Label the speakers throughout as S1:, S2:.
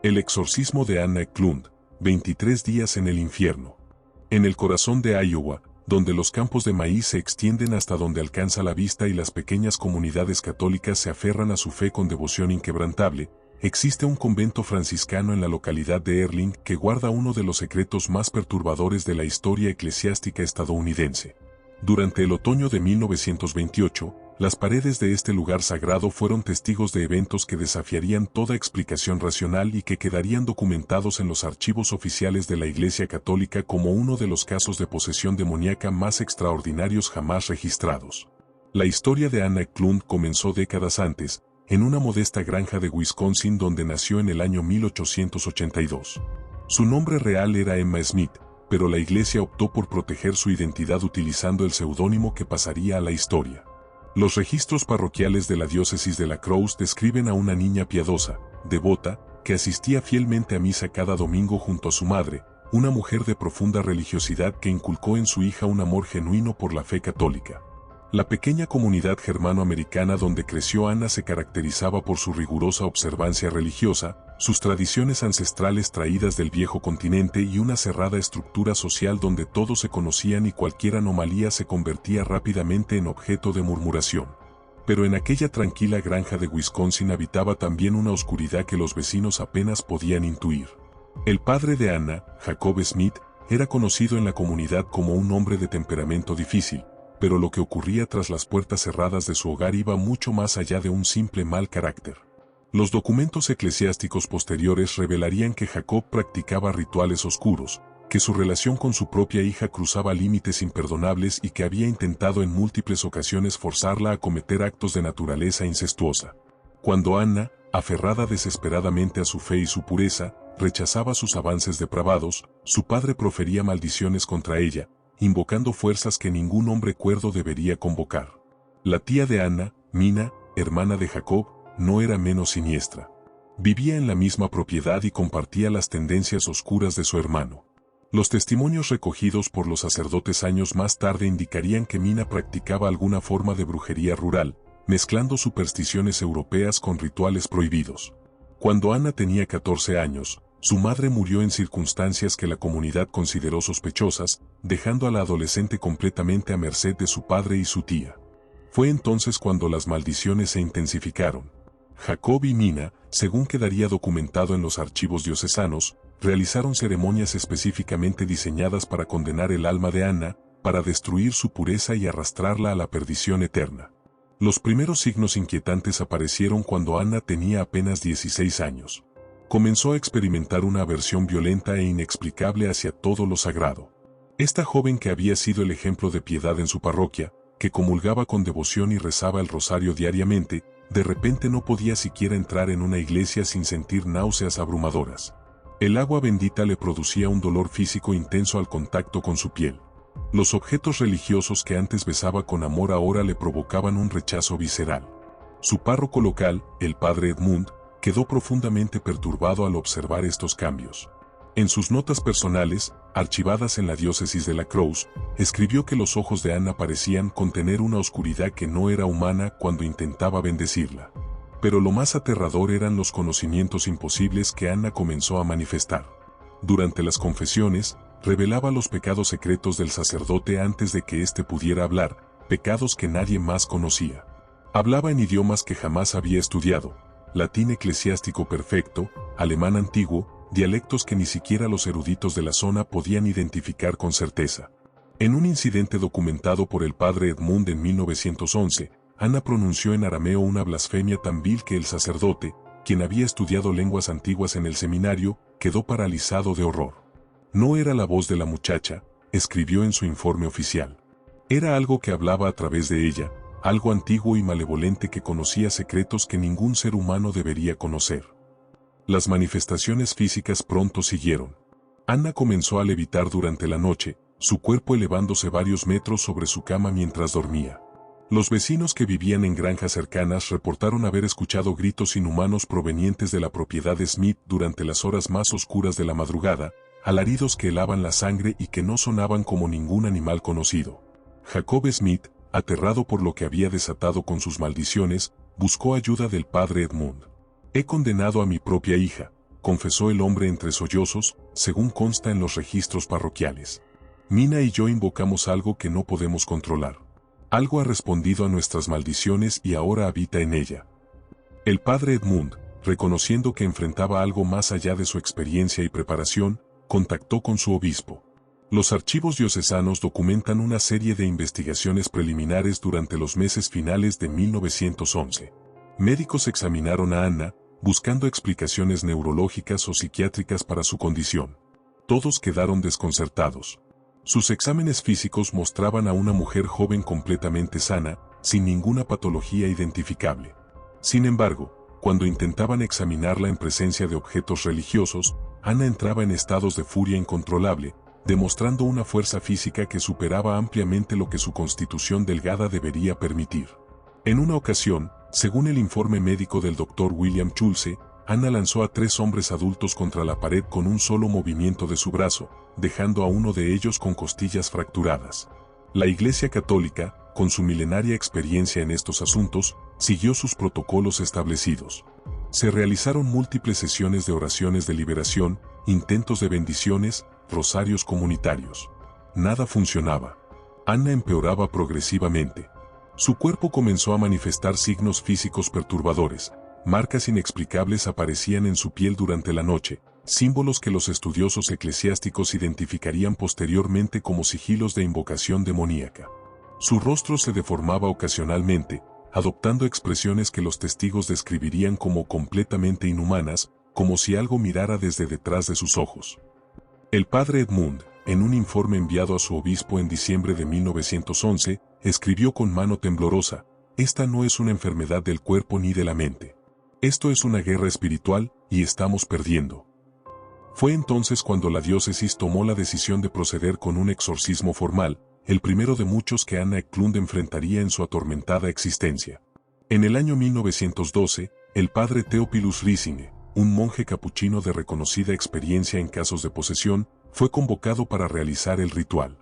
S1: El exorcismo de Anna Eklund, 23 días en el infierno. En el corazón de Iowa, donde los campos de maíz se extienden hasta donde alcanza la vista y las pequeñas comunidades católicas se aferran a su fe con devoción inquebrantable, existe un convento franciscano en la localidad de Erling que guarda uno de los secretos más perturbadores de la historia eclesiástica estadounidense. Durante el otoño de 1928, las paredes de este lugar sagrado fueron testigos de eventos que desafiarían toda explicación racional y que quedarían documentados en los archivos oficiales de la Iglesia Católica como uno de los casos de posesión demoníaca más extraordinarios jamás registrados. La historia de Anna Eklund comenzó décadas antes, en una modesta granja de Wisconsin donde nació en el año 1882. Su nombre real era Emma Smith, pero la Iglesia optó por proteger su identidad utilizando el seudónimo que pasaría a la historia. Los registros parroquiales de la diócesis de La Crosse describen a una niña piadosa, devota, que asistía fielmente a misa cada domingo junto a su madre, una mujer de profunda religiosidad que inculcó en su hija un amor genuino por la fe católica. La pequeña comunidad germano-americana donde creció Anna se caracterizaba por su rigurosa observancia religiosa, sus tradiciones ancestrales traídas del viejo continente y una cerrada estructura social donde todos se conocían y cualquier anomalía se convertía rápidamente en objeto de murmuración. Pero en aquella tranquila granja de Wisconsin habitaba también una oscuridad que los vecinos apenas podían intuir. El padre de Anna, Jacob Smith, era conocido en la comunidad como un hombre de temperamento difícil, pero lo que ocurría tras las puertas cerradas de su hogar iba mucho más allá de un simple mal carácter. Los documentos eclesiásticos posteriores revelarían que Jacob practicaba rituales oscuros, que su relación con su propia hija cruzaba límites imperdonables y que había intentado en múltiples ocasiones forzarla a cometer actos de naturaleza incestuosa. Cuando Anna, aferrada desesperadamente a su fe y su pureza, rechazaba sus avances depravados, su padre profería maldiciones contra ella, invocando fuerzas que ningún hombre cuerdo debería convocar. La tía de Anna, Mina, hermana de Jacob, no era menos siniestra. Vivía en la misma propiedad y compartía las tendencias oscuras de su hermano. Los testimonios recogidos por los sacerdotes años más tarde indicarían que Mina practicaba alguna forma de brujería rural, mezclando supersticiones europeas con rituales prohibidos. Cuando Anna tenía 14 años, su madre murió en circunstancias que la comunidad consideró sospechosas, dejando a la adolescente completamente a merced de su padre y su tía. Fue entonces cuando las maldiciones se intensificaron. Jacob y Mina, según quedaría documentado en los archivos diocesanos, realizaron ceremonias específicamente diseñadas para condenar el alma de Anna, para destruir su pureza y arrastrarla a la perdición eterna. Los primeros signos inquietantes aparecieron cuando Anna tenía apenas 16 años. Comenzó a experimentar una aversión violenta e inexplicable hacia todo lo sagrado. Esta joven que había sido el ejemplo de piedad en su parroquia, que comulgaba con devoción y rezaba el rosario diariamente, de repente no podía siquiera entrar en una iglesia sin sentir náuseas abrumadoras. El agua bendita le producía un dolor físico intenso al contacto con su piel. Los objetos religiosos que antes besaba con amor ahora le provocaban un rechazo visceral. Su párroco local, el padre Edmund, quedó profundamente perturbado al observar estos cambios. En sus notas personales, archivadas en la diócesis de La Crosse, escribió que los ojos de Anna parecían contener una oscuridad que no era humana cuando intentaba bendecirla. Pero lo más aterrador eran los conocimientos imposibles que Anna comenzó a manifestar. Durante las confesiones, revelaba los pecados secretos del sacerdote antes de que éste pudiera hablar, pecados que nadie más conocía. Hablaba en idiomas que jamás había estudiado, latín eclesiástico perfecto, alemán antiguo, dialectos que ni siquiera los eruditos de la zona podían identificar con certeza. En un incidente documentado por el padre Edmund en 1911, Anna pronunció en arameo una blasfemia tan vil que el sacerdote, quien había estudiado lenguas antiguas en el seminario, quedó paralizado de horror. No era la voz de la muchacha, escribió en su informe oficial. Era algo que hablaba a través de ella, algo antiguo y malevolente que conocía secretos que ningún ser humano debería conocer. Las manifestaciones físicas pronto siguieron. Anna comenzó a levitar durante la noche, su cuerpo elevándose varios metros sobre su cama mientras dormía. Los vecinos que vivían en granjas cercanas reportaron haber escuchado gritos inhumanos provenientes de la propiedad de Smith durante las horas más oscuras de la madrugada, alaridos que helaban la sangre y que no sonaban como ningún animal conocido. Jacob Smith, aterrado por lo que había desatado con sus maldiciones, buscó ayuda del padre Edmund. «He condenado a mi propia hija», confesó el hombre entre sollozos, según consta en los registros parroquiales. Mina y yo invocamos algo que no podemos controlar. Algo ha respondido a nuestras maldiciones y ahora habita en ella. El padre Edmund, reconociendo que enfrentaba algo más allá de su experiencia y preparación, contactó con su obispo. Los archivos diocesanos documentan una serie de investigaciones preliminares durante los meses finales de 1911. Médicos examinaron a Anna, buscando explicaciones neurológicas o psiquiátricas para su condición. Todos quedaron desconcertados. Sus exámenes físicos mostraban a una mujer joven completamente sana, sin ninguna patología identificable. Sin embargo, cuando intentaban examinarla en presencia de objetos religiosos, Anna entraba en estados de furia incontrolable, demostrando una fuerza física que superaba ampliamente lo que su constitución delgada debería permitir. En una ocasión, según el informe médico del Dr. William Schulze, Anna lanzó a 3 hombres adultos contra la pared con un solo movimiento de su brazo, dejando a uno de ellos con costillas fracturadas. La Iglesia Católica, con su milenaria experiencia en estos asuntos, siguió sus protocolos establecidos. Se realizaron múltiples sesiones de oraciones de liberación, intentos de bendiciones, rosarios comunitarios. Nada funcionaba. Anna empeoraba progresivamente. Su cuerpo comenzó a manifestar signos físicos perturbadores. Marcas inexplicables aparecían en su piel durante la noche, símbolos que los estudiosos eclesiásticos identificarían posteriormente como sigilos de invocación demoníaca. Su rostro se deformaba ocasionalmente, adoptando expresiones que los testigos describirían como completamente inhumanas, como si algo mirara desde detrás de sus ojos. El padre Edmund, en un informe enviado a su obispo en diciembre de 1911, escribió con mano temblorosa: «Esta no es una enfermedad del cuerpo ni de la mente. Esto es una guerra espiritual, y estamos perdiendo». Fue entonces cuando la diócesis tomó la decisión de proceder con un exorcismo formal, el primero de muchos que Anna Eklund enfrentaría en su atormentada existencia. En el año 1912, el padre Theophilus Riesinger, un monje capuchino de reconocida experiencia en casos de posesión, fue convocado para realizar el ritual.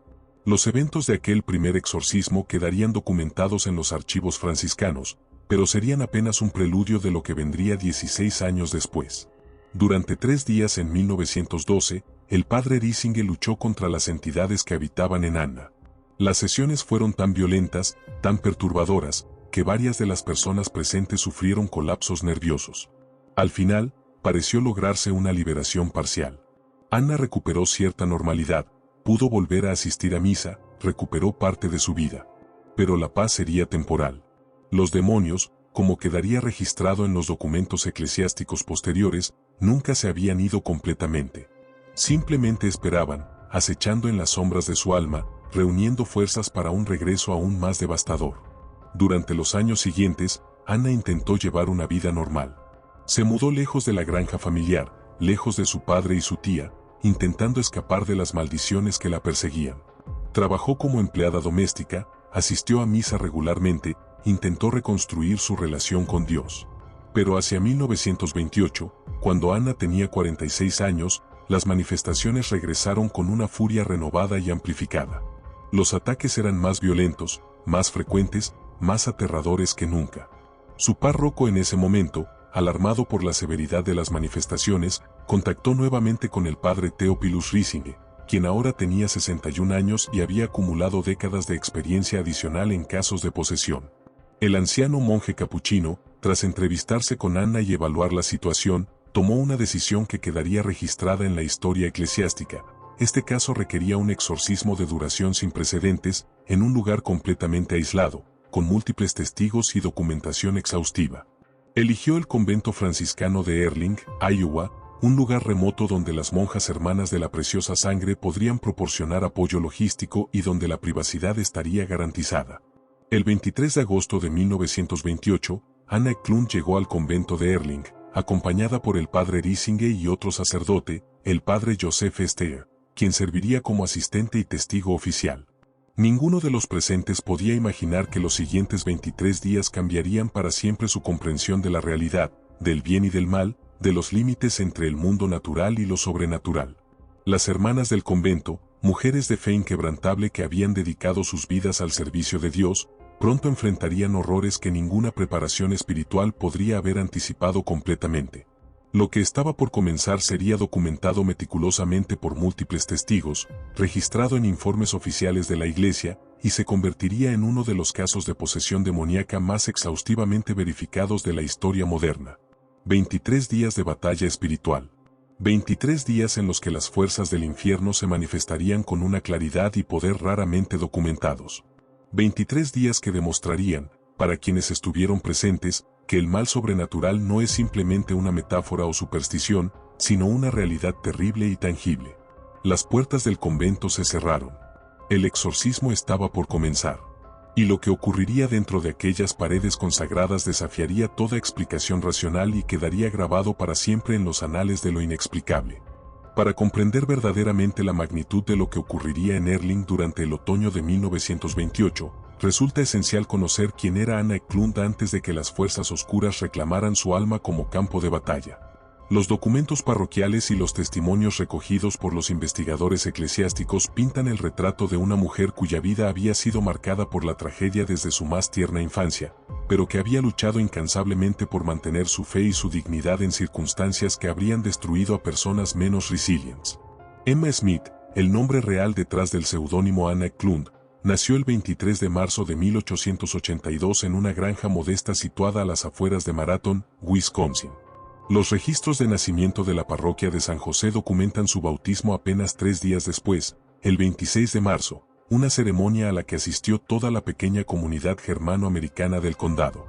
S1: Los eventos de aquel primer exorcismo quedarían documentados en los archivos franciscanos, pero serían apenas un preludio de lo que vendría 16 años después. Durante 3 días en 1912, el padre Riesinger luchó contra las entidades que habitaban en Anna. Las sesiones fueron tan violentas, tan perturbadoras, que varias de las personas presentes sufrieron colapsos nerviosos. Al final, pareció lograrse una liberación parcial. Anna recuperó cierta normalidad, pudo volver a asistir a misa, recuperó parte de su vida. Pero la paz sería temporal. Los demonios, como quedaría registrado en los documentos eclesiásticos posteriores, nunca se habían ido completamente. Simplemente esperaban, acechando en las sombras de su alma, reuniendo fuerzas para un regreso aún más devastador. Durante los años siguientes, Anna intentó llevar una vida normal. Se mudó lejos de la granja familiar, lejos de su padre y su tía, intentando escapar de las maldiciones que la perseguían. Trabajó como empleada doméstica, asistió a misa regularmente, intentó reconstruir su relación con Dios. Pero hacia 1928, cuando Anna tenía 46 años, las manifestaciones regresaron con una furia renovada y amplificada. Los ataques eran más violentos, más frecuentes, más aterradores que nunca. Su párroco en ese momento, alarmado por la severidad de las manifestaciones, contactó nuevamente con el padre Theophilus Riesinger, quien ahora tenía 61 años y había acumulado décadas de experiencia adicional en casos de posesión. El anciano monje capuchino, tras entrevistarse con Anna y evaluar la situación, tomó una decisión que quedaría registrada en la historia eclesiástica. Este caso requería un exorcismo de duración sin precedentes, en un lugar completamente aislado, con múltiples testigos y documentación exhaustiva. Eligió el convento franciscano de Erling, Iowa, un lugar remoto donde las monjas hermanas de la preciosa sangre podrían proporcionar apoyo logístico y donde la privacidad estaría garantizada. El 23 de agosto de 1928, Anna Eklund llegó al convento de Erling, acompañada por el padre Riesinger y otro sacerdote, el padre Joseph Steyer, quien serviría como asistente y testigo oficial. Ninguno de los presentes podía imaginar que los siguientes 23 días cambiarían para siempre su comprensión de la realidad, del bien y del mal, de los límites entre el mundo natural y lo sobrenatural. Las hermanas del convento, mujeres de fe inquebrantable que habían dedicado sus vidas al servicio de Dios, pronto enfrentarían horrores que ninguna preparación espiritual podría haber anticipado completamente. Lo que estaba por comenzar sería documentado meticulosamente por múltiples testigos, registrado en informes oficiales de la Iglesia, y se convertiría en uno de los casos de posesión demoníaca más exhaustivamente verificados de la historia moderna. 23 días de batalla espiritual. 23 días en los que las fuerzas del infierno se manifestarían con una claridad y poder raramente documentados. 23 días que demostrarían, para quienes estuvieron presentes, que el mal sobrenatural no es simplemente una metáfora o superstición, sino una realidad terrible y tangible. Las puertas del convento se cerraron. El exorcismo estaba por comenzar. Y lo que ocurriría dentro de aquellas paredes consagradas desafiaría toda explicación racional y quedaría grabado para siempre en los anales de lo inexplicable. Para comprender verdaderamente la magnitud de lo que ocurriría en Erling durante el otoño de 1928, resulta esencial conocer quién era Anna Eklund antes de que las fuerzas oscuras reclamaran su alma como campo de batalla. Los documentos parroquiales y los testimonios recogidos por los investigadores eclesiásticos pintan el retrato de una mujer cuya vida había sido marcada por la tragedia desde su más tierna infancia, pero que había luchado incansablemente por mantener su fe y su dignidad en circunstancias que habrían destruido a personas menos resilientes. Emma Smith, el nombre real detrás del seudónimo Anna Eklund, nació el 23 de marzo de 1882 en una granja modesta situada a las afueras de Marathon, Wisconsin. Los registros de nacimiento de la parroquia de San José documentan su bautismo apenas 3 días después, el 26 de marzo, una ceremonia a la que asistió toda la pequeña comunidad germano-americana del condado.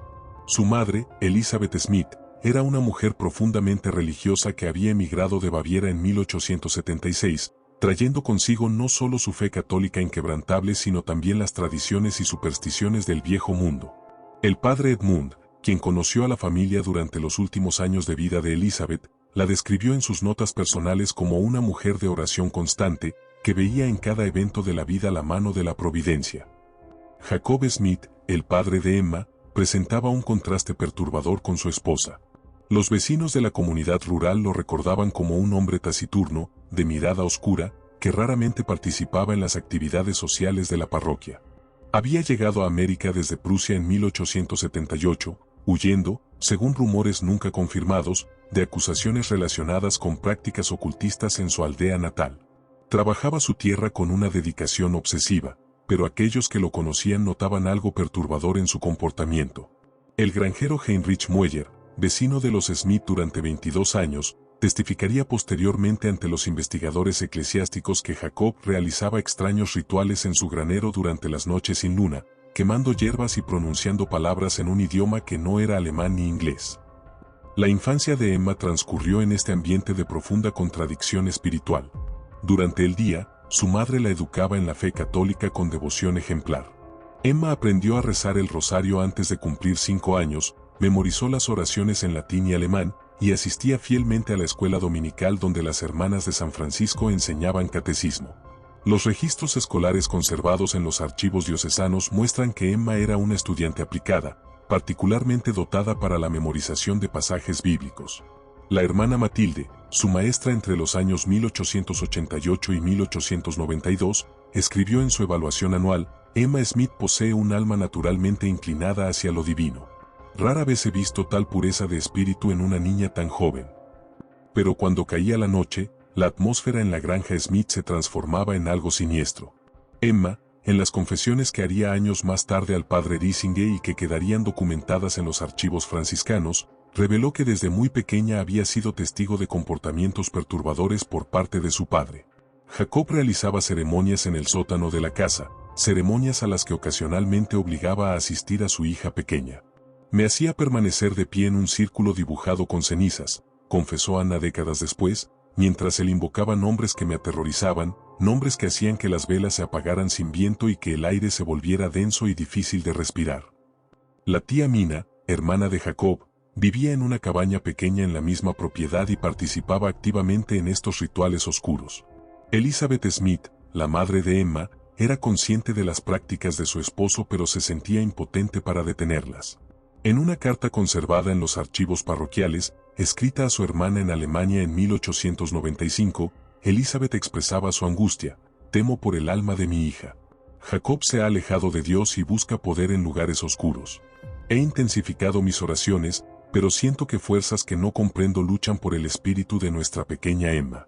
S1: Su madre, Elizabeth Smith, era una mujer profundamente religiosa que había emigrado de Baviera en 1876, trayendo consigo no solo su fe católica inquebrantable sino también las tradiciones y supersticiones del viejo mundo. El padre Edmund, quien conoció a la familia durante los últimos años de vida de Elizabeth, la describió en sus notas personales como una mujer de oración constante, que veía en cada evento de la vida la mano de la providencia. Jacob Smith, el padre de Emma, presentaba un contraste perturbador con su esposa. Los vecinos de la comunidad rural lo recordaban como un hombre taciturno, de mirada oscura, que raramente participaba en las actividades sociales de la parroquia. Había llegado a América desde Prusia en 1878, huyendo, según rumores nunca confirmados, de acusaciones relacionadas con prácticas ocultistas en su aldea natal. Trabajaba su tierra con una dedicación obsesiva, pero aquellos que lo conocían notaban algo perturbador en su comportamiento. El granjero Heinrich Mueller, vecino de los Smith durante 22 años, testificaría posteriormente ante los investigadores eclesiásticos que Jacob realizaba extraños rituales en su granero durante las noches sin luna, quemando hierbas y pronunciando palabras en un idioma que no era alemán ni inglés. La infancia de Emma transcurrió en este ambiente de profunda contradicción espiritual. Durante el día, su madre la educaba en la fe católica con devoción ejemplar. Emma aprendió a rezar el rosario antes de cumplir 5 años, memorizó las oraciones en latín y alemán, y asistía fielmente a la escuela dominical donde las hermanas de San Francisco enseñaban catecismo. Los registros escolares conservados en los archivos diocesanos muestran que Emma era una estudiante aplicada, particularmente dotada para la memorización de pasajes bíblicos. La hermana Matilde, su maestra entre los años 1888 y 1892, escribió en su evaluación anual: Emma Smith posee un alma naturalmente inclinada hacia lo divino. Rara vez he visto tal pureza de espíritu en una niña tan joven. Pero cuando caía la noche, la atmósfera en la granja Smith se transformaba en algo siniestro. Emma, en las confesiones que haría años más tarde al padre Riesinger y que quedarían documentadas en los archivos franciscanos, reveló que desde muy pequeña había sido testigo de comportamientos perturbadores por parte de su padre. Jacob realizaba ceremonias en el sótano de la casa, ceremonias a las que ocasionalmente obligaba a asistir a su hija pequeña. Me hacía permanecer de pie en un círculo dibujado con cenizas, confesó Anna décadas después, mientras él invocaba nombres que me aterrorizaban, nombres que hacían que las velas se apagaran sin viento y que el aire se volviera denso y difícil de respirar. La tía Mina, hermana de Jacob, vivía en una cabaña pequeña en la misma propiedad y participaba activamente en estos rituales oscuros. Elizabeth Smith, la madre de Emma, era consciente de las prácticas de su esposo pero se sentía impotente para detenerlas. En una carta conservada en los archivos parroquiales, escrita a su hermana en Alemania en 1895, Elizabeth expresaba su angustia: temo por el alma de mi hija. Jacob se ha alejado de Dios y busca poder en lugares oscuros. He intensificado mis oraciones, pero siento que fuerzas que no comprendo luchan por el espíritu de nuestra pequeña Emma.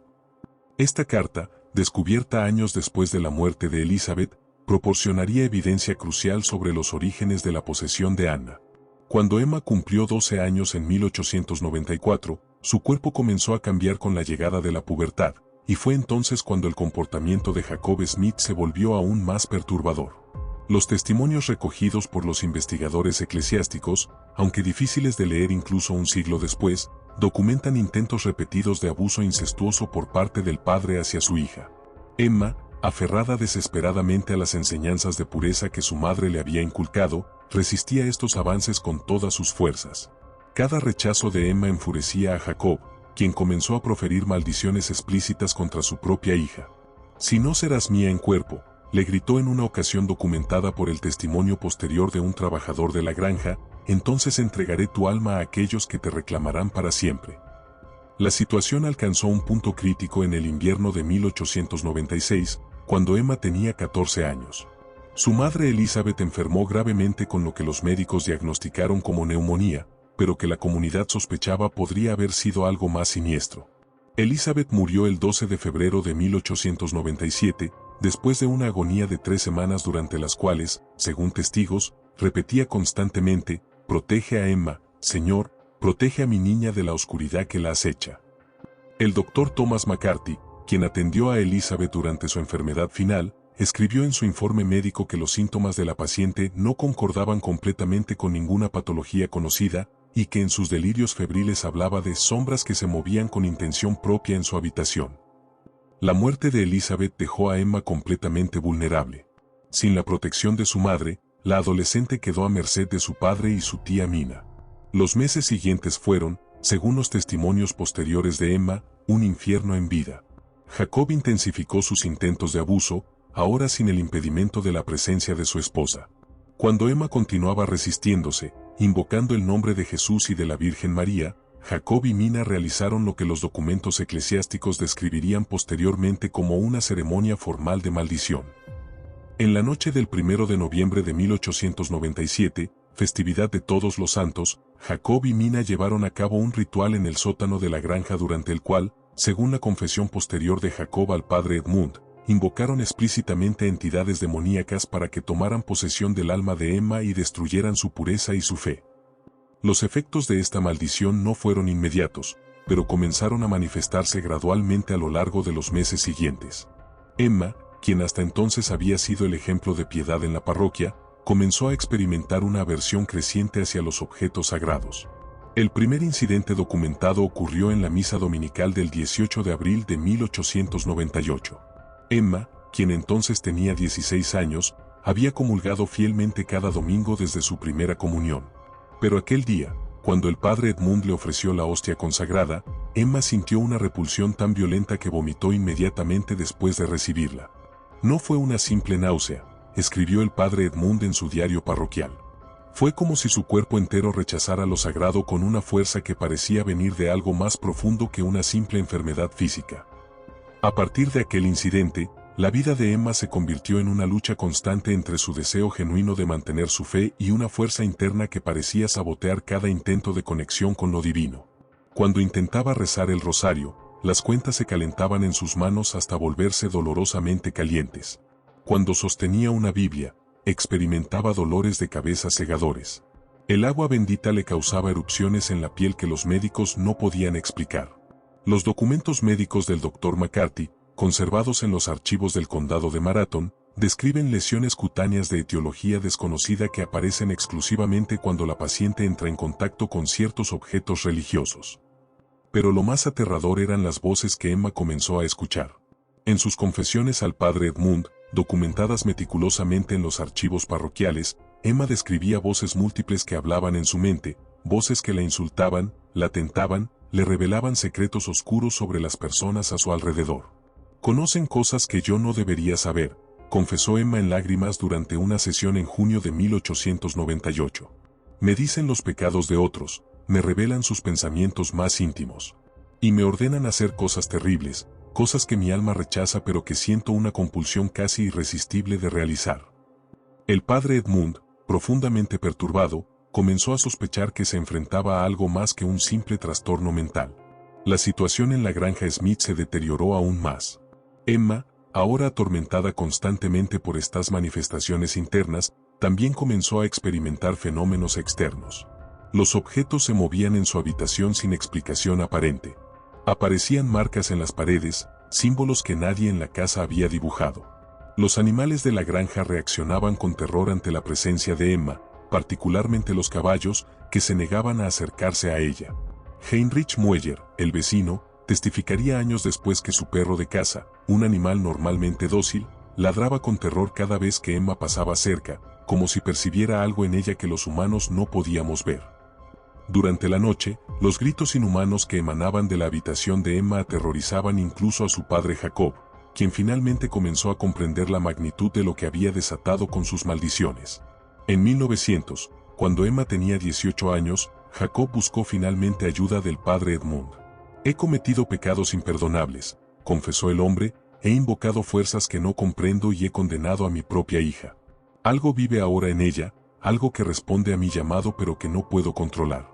S1: Esta carta, descubierta años después de la muerte de Elizabeth, proporcionaría evidencia crucial sobre los orígenes de la posesión de Anna. Cuando Emma cumplió 12 años en 1894, su cuerpo comenzó a cambiar con la llegada de la pubertad, y fue entonces cuando el comportamiento de Jacob Smith se volvió aún más perturbador. Los testimonios recogidos por los investigadores eclesiásticos, aunque difíciles de leer incluso un siglo después, documentan intentos repetidos de abuso incestuoso por parte del padre hacia su hija. Emma, aferrada desesperadamente a las enseñanzas de pureza que su madre le había inculcado, resistía estos avances con todas sus fuerzas. Cada rechazo de Emma enfurecía a Jacob, quien comenzó a proferir maldiciones explícitas contra su propia hija. «Si no serás mía en cuerpo», le gritó en una ocasión documentada por el testimonio posterior de un trabajador de la granja, «entonces entregaré tu alma a aquellos que te reclamarán para siempre». La situación alcanzó un punto crítico en el invierno de 1896, cuando Emma tenía 14 años. Su madre Elizabeth enfermó gravemente con lo que los médicos diagnosticaron como neumonía, pero que la comunidad sospechaba podría haber sido algo más siniestro. Elizabeth murió el 12 de febrero de 1897, después de una agonía de 3 semanas durante las cuales, según testigos, repetía constantemente: «Protege a Emma, Señor, protege a mi niña de la oscuridad que la acecha». El doctor Thomas McCarthy, quien atendió a Elizabeth durante su enfermedad final, escribió en su informe médico que los síntomas de la paciente no concordaban completamente con ninguna patología conocida, y que en sus delirios febriles hablaba de sombras que se movían con intención propia en su habitación. La muerte de Elizabeth dejó a Emma completamente vulnerable. Sin la protección de su madre, la adolescente quedó a merced de su padre y su tía Mina. Los meses siguientes fueron, según los testimonios posteriores de Emma, un infierno en vida. Jacob intensificó sus intentos de abuso, ahora sin el impedimento de la presencia de su esposa. Cuando Emma continuaba resistiéndose, invocando el nombre de Jesús y de la Virgen María, Jacob y Mina realizaron lo que los documentos eclesiásticos describirían posteriormente como una ceremonia formal de maldición. En la noche del 1 de noviembre de 1897, festividad de Todos los Santos, Jacob y Mina llevaron a cabo un ritual en el sótano de la granja durante el cual, según la confesión posterior de Jacob al padre Edmund, invocaron explícitamente entidades demoníacas para que tomaran posesión del alma de Emma y destruyeran su pureza y su fe. Los efectos de esta maldición no fueron inmediatos, pero comenzaron a manifestarse gradualmente a lo largo de los meses siguientes. Emma, quien hasta entonces había sido el ejemplo de piedad en la parroquia, comenzó a experimentar una aversión creciente hacia los objetos sagrados. El primer incidente documentado ocurrió en la misa dominical del 18 de abril de 1898. Emma, quien entonces tenía 16 años, había comulgado fielmente cada domingo desde su primera comunión. Pero aquel día, cuando el padre Edmund le ofreció la hostia consagrada, Emma sintió una repulsión tan violenta que vomitó inmediatamente después de recibirla. «No fue una simple náusea», escribió el padre Edmund en su diario parroquial. «Fue como si su cuerpo entero rechazara lo sagrado con una fuerza que parecía venir de algo más profundo que una simple enfermedad física». A partir de aquel incidente, la vida de Emma se convirtió en una lucha constante entre su deseo genuino de mantener su fe y una fuerza interna que parecía sabotear cada intento de conexión con lo divino. Cuando intentaba rezar el rosario, las cuentas se calentaban en sus manos hasta volverse dolorosamente calientes. Cuando sostenía una Biblia, experimentaba dolores de cabeza cegadores. El agua bendita le causaba erupciones en la piel que los médicos no podían explicar. Los documentos médicos del Dr. McCarthy, conservados en los archivos del condado de Marathon, describen lesiones cutáneas de etiología desconocida que aparecen exclusivamente cuando la paciente entra en contacto con ciertos objetos religiosos. Pero lo más aterrador eran las voces que Emma comenzó a escuchar. En sus confesiones al padre Edmund, documentadas meticulosamente en los archivos parroquiales, Emma describía voces múltiples que hablaban en su mente, voces que la insultaban, la tentaban, le revelaban secretos oscuros sobre las personas a su alrededor. «Conocen cosas que yo no debería saber», confesó Emma en lágrimas durante una sesión en junio de 1898. «Me dicen los pecados de otros, me revelan sus pensamientos más íntimos. Y me ordenan hacer cosas terribles, cosas que mi alma rechaza pero que siento una compulsión casi irresistible de realizar». El padre Edmund, profundamente perturbado, comenzó a sospechar que se enfrentaba a algo más que un simple trastorno mental. La situación en la granja Smith se deterioró aún más. Emma, ahora atormentada constantemente por estas manifestaciones internas, también comenzó a experimentar fenómenos externos. Los objetos se movían en su habitación sin explicación aparente. Aparecían marcas en las paredes, símbolos que nadie en la casa había dibujado. Los animales de la granja reaccionaban con terror ante la presencia de Emma, particularmente los caballos, que se negaban a acercarse a ella. Heinrich Mueller, el vecino, testificaría años después que su perro de caza, un animal normalmente dócil, ladraba con terror cada vez que Emma pasaba cerca, como si percibiera algo en ella que los humanos no podíamos ver. Durante la noche, los gritos inhumanos que emanaban de la habitación de Emma aterrorizaban incluso a su padre Jacob, quien finalmente comenzó a comprender la magnitud de lo que había desatado con sus maldiciones. En 1900, cuando Emma tenía 18 años, Jacob buscó finalmente ayuda del padre Edmund. «He cometido pecados imperdonables», confesó el hombre, «he invocado fuerzas que no comprendo y he condenado a mi propia hija. Algo vive ahora en ella, algo que responde a mi llamado pero que no puedo controlar».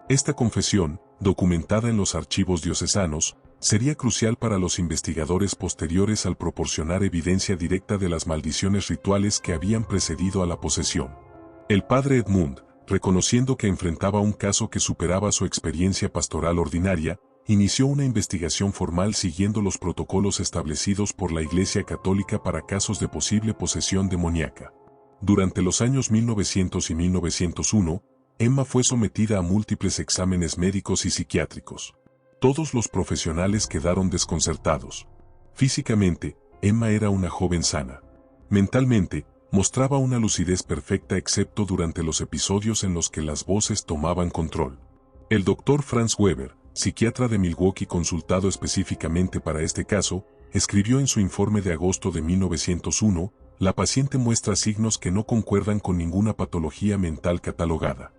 S1: Esta confesión, documentada en los archivos diocesanos, sería crucial para los investigadores posteriores al proporcionar evidencia directa de las maldiciones rituales que habían precedido a la posesión. El padre Edmund, reconociendo que enfrentaba un caso que superaba su experiencia pastoral ordinaria, inició una investigación formal siguiendo los protocolos establecidos por la Iglesia Católica para casos de posible posesión demoníaca. Durante los años 1900 y 1901, Emma fue sometida a múltiples exámenes médicos y psiquiátricos. Todos los profesionales quedaron desconcertados. Físicamente, Emma era una joven sana. Mentalmente, mostraba una lucidez perfecta excepto durante los episodios en los que las voces tomaban control. El doctor Franz Weber, psiquiatra de Milwaukee consultado específicamente para este caso, escribió en su informe de agosto de 1901, la paciente muestra signos que no concuerdan con ninguna patología mental catalogada.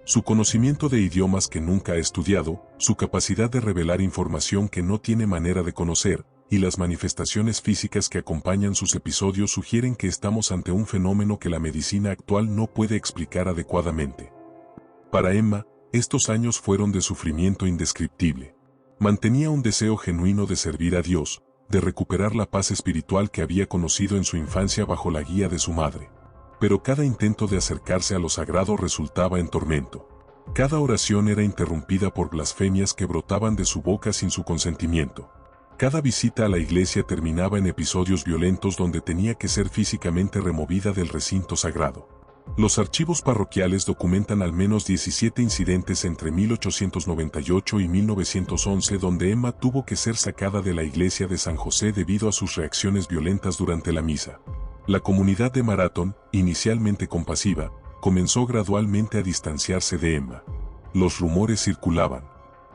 S1: Su conocimiento de idiomas que nunca ha estudiado, su capacidad de revelar información que no tiene manera de conocer, y las manifestaciones físicas que acompañan sus episodios sugieren que estamos ante un fenómeno que la medicina actual no puede explicar adecuadamente. Para Emma, estos años fueron de sufrimiento indescriptible. Mantenía un deseo genuino de servir a Dios, de recuperar la paz espiritual que había conocido en su infancia bajo la guía de su madre. Pero cada intento de acercarse a lo sagrado resultaba en tormento. Cada oración era interrumpida por blasfemias que brotaban de su boca sin su consentimiento. Cada visita a la iglesia terminaba en episodios violentos donde tenía que ser físicamente removida del recinto sagrado. Los archivos parroquiales documentan al menos 17 incidentes entre 1898 y 1911 donde Emma tuvo que ser sacada de la iglesia de San José debido a sus reacciones violentas durante la misa. La comunidad de Marathon, inicialmente compasiva, comenzó gradualmente a distanciarse de Emma. Los rumores circulaban.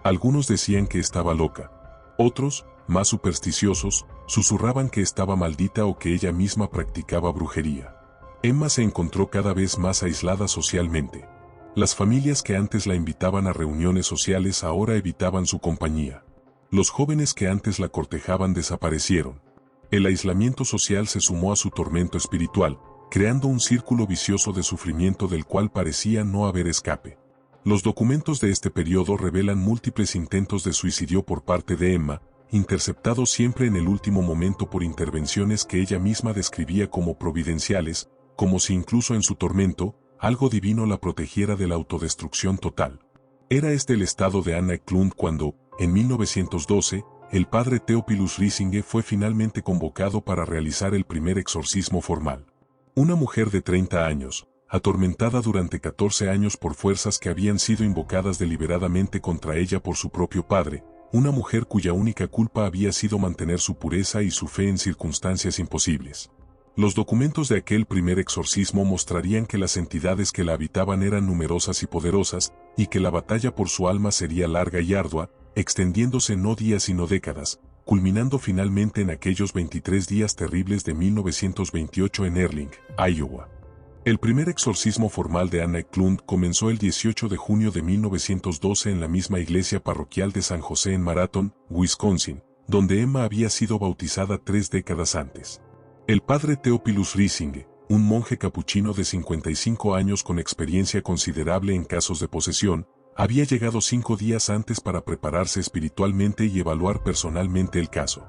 S1: Algunos decían que estaba loca. Otros, más supersticiosos, susurraban que estaba maldita o que ella misma practicaba brujería. Emma se encontró cada vez más aislada socialmente. Las familias que antes la invitaban a reuniones sociales ahora evitaban su compañía. Los jóvenes que antes la cortejaban desaparecieron. El aislamiento social se sumó a su tormento espiritual, creando un círculo vicioso de sufrimiento del cual parecía no haber escape. Los documentos de este periodo revelan múltiples intentos de suicidio por parte de Emma, interceptados siempre en el último momento por intervenciones que ella misma describía como providenciales, como si incluso en su tormento, algo divino la protegiera de la autodestrucción total. Era este el estado de Anna Eklund cuando, en 1912, el padre Theophilus Riesinger fue finalmente convocado para realizar el primer exorcismo formal. Una mujer de 30 años, atormentada durante 14 años por fuerzas que habían sido invocadas deliberadamente contra ella por su propio padre, una mujer cuya única culpa había sido mantener su pureza y su fe en circunstancias imposibles. Los documentos de aquel primer exorcismo mostrarían que las entidades que la habitaban eran numerosas y poderosas, y que la batalla por su alma sería larga y ardua, extendiéndose no días sino décadas, culminando finalmente en aquellos 23 días terribles de 1928 en Erling, Iowa. El primer exorcismo formal de Anna Eklund comenzó el 18 de junio de 1912 en la misma iglesia parroquial de San José en Marathon, Wisconsin, donde Emma había sido bautizada 3 décadas antes. El padre Theophilus Riesinger, un monje capuchino de 55 años con experiencia considerable en casos de posesión, había llegado 5 días antes para prepararse espiritualmente y evaluar personalmente el caso.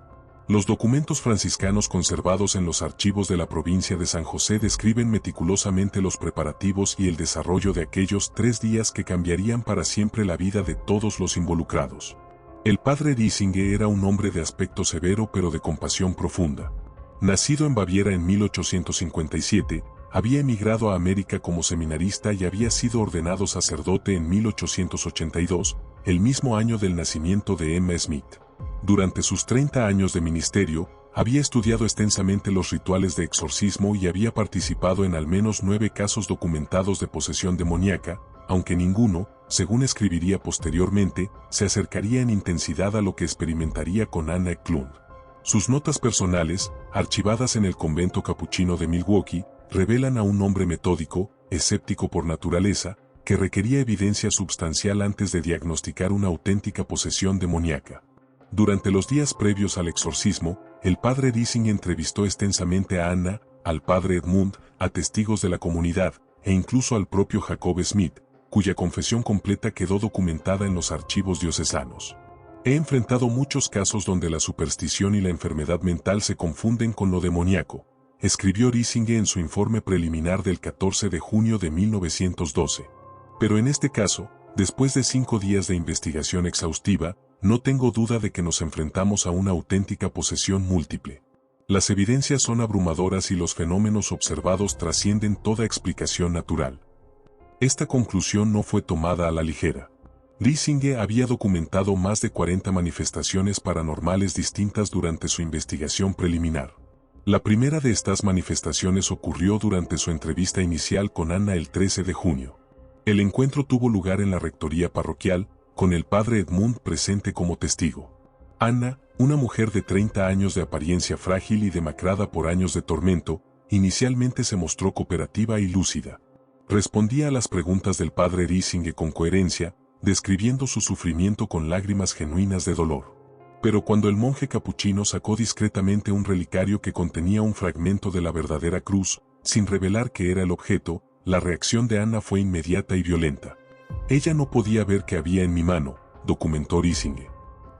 S1: Los documentos franciscanos conservados en los archivos de la provincia de San José describen meticulosamente los preparativos y el desarrollo de aquellos 3 días que cambiarían para siempre la vida de todos los involucrados. El padre Riesinger era un hombre de aspecto severo pero de compasión profunda. Nacido en Baviera en 1857, había emigrado a América como seminarista y había sido ordenado sacerdote en 1882, el mismo año del nacimiento de Emma Smith. Durante sus 30 años de ministerio, había estudiado extensamente los rituales de exorcismo y había participado en al menos 9 casos documentados de posesión demoníaca, aunque ninguno, según escribiría posteriormente, se acercaría en intensidad a lo que experimentaría con Anna Eklund. Sus notas personales, archivadas en el convento capuchino de Milwaukee, revelan a un hombre metódico, escéptico por naturaleza, que requería evidencia substancial antes de diagnosticar una auténtica posesión demoníaca. Durante los días previos al exorcismo, el padre Riesinger entrevistó extensamente a Anna, al padre Edmund, a testigos de la comunidad, e incluso al propio Jacob Smith, cuya confesión completa quedó documentada en los archivos diocesanos. He enfrentado muchos casos donde la superstición y la enfermedad mental se confunden con lo demoníaco, escribió Riesinger en su informe preliminar del 14 de junio de 1912. Pero en este caso, después de 5 días de investigación exhaustiva, no tengo duda de que nos enfrentamos a una auténtica posesión múltiple. Las evidencias son abrumadoras y los fenómenos observados trascienden toda explicación natural. Esta conclusión no fue tomada a la ligera. Riesinger había documentado más de 40 manifestaciones paranormales distintas durante su investigación preliminar. La primera de estas manifestaciones ocurrió durante su entrevista inicial con Anna el 13 de junio. El encuentro tuvo lugar en la rectoría parroquial, con el padre Edmund presente como testigo. Anna, una mujer de 30 años de apariencia frágil y demacrada por años de tormento, inicialmente se mostró cooperativa y lúcida. Respondía a las preguntas del padre Riesinger con coherencia, describiendo su sufrimiento con lágrimas genuinas de dolor. Pero cuando el monje capuchino sacó discretamente un relicario que contenía un fragmento de la verdadera cruz, sin revelar que era el objeto, la reacción de Anna fue inmediata y violenta. Ella no podía ver qué había en mi mano, documentó Riesinger.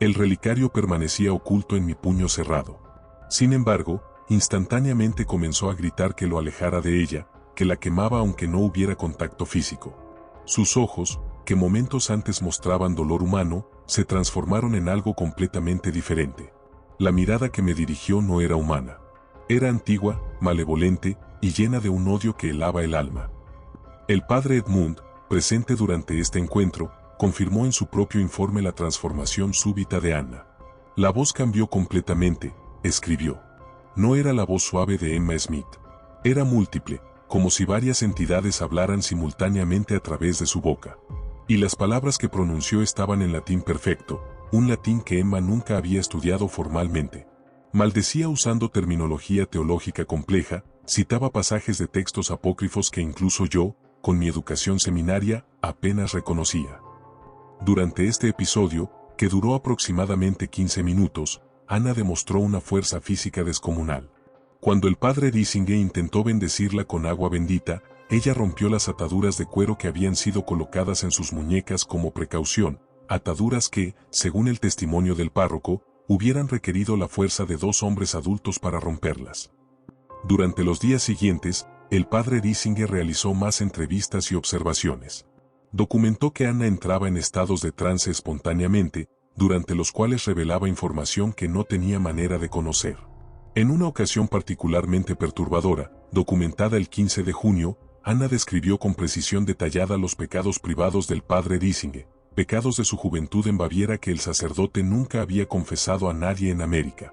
S1: El relicario permanecía oculto en mi puño cerrado. Sin embargo, instantáneamente comenzó a gritar que lo alejara de ella, que la quemaba aunque no hubiera contacto físico. Sus ojos, que momentos antes mostraban dolor humano, se transformaron en algo completamente diferente. La mirada que me dirigió no era humana. Era antigua, malevolente y llena de un odio que helaba el alma. El padre Edmund, presente durante este encuentro, confirmó en su propio informe la transformación súbita de Anna. La voz cambió completamente, escribió. No era la voz suave de Emma Smith. Era múltiple, como si varias entidades hablaran simultáneamente a través de su boca. Y las palabras que pronunció estaban en latín perfecto, un latín que Emma nunca había estudiado formalmente. Maldecía usando terminología teológica compleja, citaba pasajes de textos apócrifos que incluso yo, con mi educación seminaria, apenas reconocía. Durante este episodio, que duró aproximadamente 15 minutos, Anna demostró una fuerza física descomunal. Cuando el padre Riesinger intentó bendecirla con agua bendita, ella rompió las ataduras de cuero que habían sido colocadas en sus muñecas como precaución, ataduras que, según el testimonio del párroco, hubieran requerido la fuerza de 2 hombres adultos para romperlas. Durante los días siguientes, el padre Riesinger realizó más entrevistas y observaciones. Documentó que Anna entraba en estados de trance espontáneamente, durante los cuales revelaba información que no tenía manera de conocer. En una ocasión particularmente perturbadora, documentada el 15 de junio, Anna describió con precisión detallada los pecados privados del padre Riesinger, pecados de su juventud en Baviera que el sacerdote nunca había confesado a nadie en América.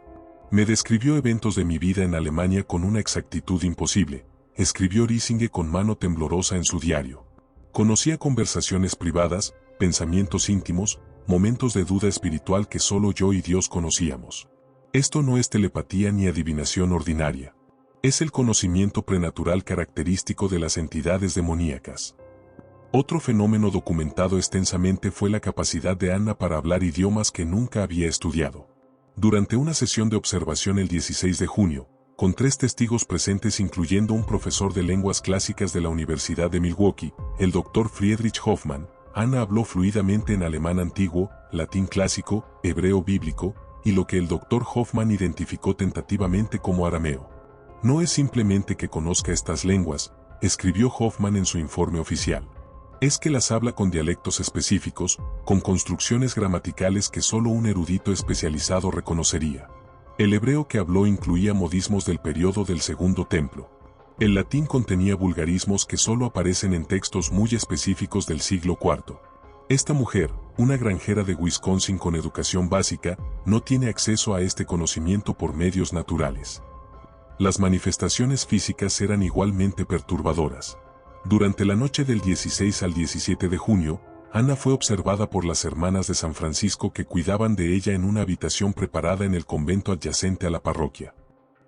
S1: Me describió eventos de mi vida en Alemania con una exactitud imposible, escribió Riesinger con mano temblorosa en su diario. Conocía conversaciones privadas, pensamientos íntimos, momentos de duda espiritual que solo yo y Dios conocíamos. Esto no es telepatía ni adivinación ordinaria. Es el conocimiento prenatural característico de las entidades demoníacas. Otro fenómeno documentado extensamente fue la capacidad de Anna para hablar idiomas que nunca había estudiado. Durante una sesión de observación el 16 de junio, con 3 testigos presentes incluyendo un profesor de lenguas clásicas de la Universidad de Milwaukee, el Dr. Friedrich Hoffmann. Anna habló fluidamente en alemán antiguo, latín clásico, hebreo bíblico, y lo que el Dr. Hoffmann identificó tentativamente como arameo. No es simplemente que conozca estas lenguas, escribió Hoffmann en su informe oficial. Es que las habla con dialectos específicos, con construcciones gramaticales que solo un erudito especializado reconocería. El hebreo que habló incluía modismos del periodo del Segundo Templo. El latín contenía vulgarismos que solo aparecen en textos muy específicos del siglo IV. Esta mujer, una granjera de Wisconsin con educación básica, no tiene acceso a este conocimiento por medios naturales. Las manifestaciones físicas eran igualmente perturbadoras. Durante la noche del 16 al 17 de junio, Anna fue observada por las hermanas de San Francisco que cuidaban de ella en una habitación preparada en el convento adyacente a la parroquia.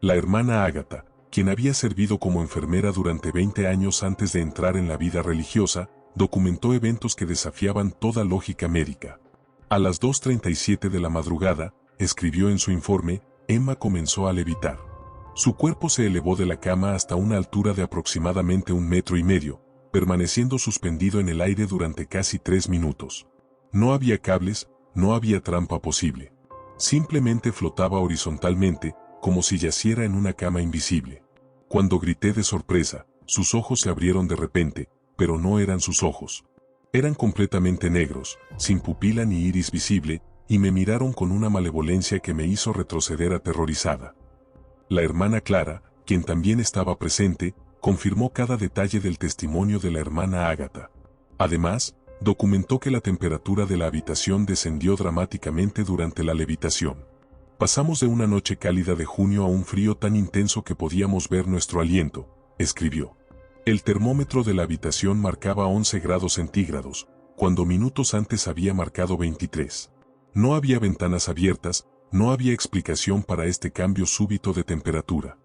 S1: La hermana Ágata, quien había servido como enfermera durante 20 años antes de entrar en la vida religiosa, documentó eventos que desafiaban toda lógica médica. A las 2:37 de la madrugada, escribió en su informe, Emma comenzó a levitar. Su cuerpo se elevó de la cama hasta una altura de aproximadamente 1,5 metros, permaneciendo suspendido en el aire durante casi 3 minutos. No había cables, no había trampa posible. Simplemente flotaba horizontalmente, como si yaciera en una cama invisible. Cuando grité de sorpresa, sus ojos se abrieron de repente, pero no eran sus ojos. Eran completamente negros, sin pupila ni iris visible, y me miraron con una malevolencia que me hizo retroceder aterrorizada. La hermana Clara, quien también estaba presente, confirmó cada detalle del testimonio de la hermana Ágata. Además, documentó que la temperatura de la habitación descendió dramáticamente durante la levitación. Pasamos de una noche cálida de junio a un frío tan intenso que podíamos ver nuestro aliento, escribió. El termómetro de la habitación marcaba 11 grados centígrados, cuando minutos antes había marcado 23. No había ventanas abiertas, no había explicación para este cambio súbito de temperatura.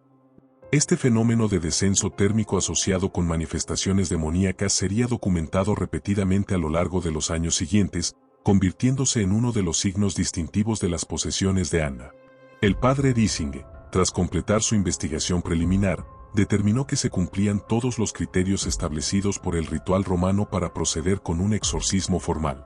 S1: Este fenómeno de descenso térmico asociado con manifestaciones demoníacas sería documentado repetidamente a lo largo de los años siguientes, convirtiéndose en uno de los signos distintivos de las posesiones de Anna. El padre Riesinger, tras completar su investigación preliminar, determinó que se cumplían todos los criterios establecidos por el ritual romano para proceder con un exorcismo formal.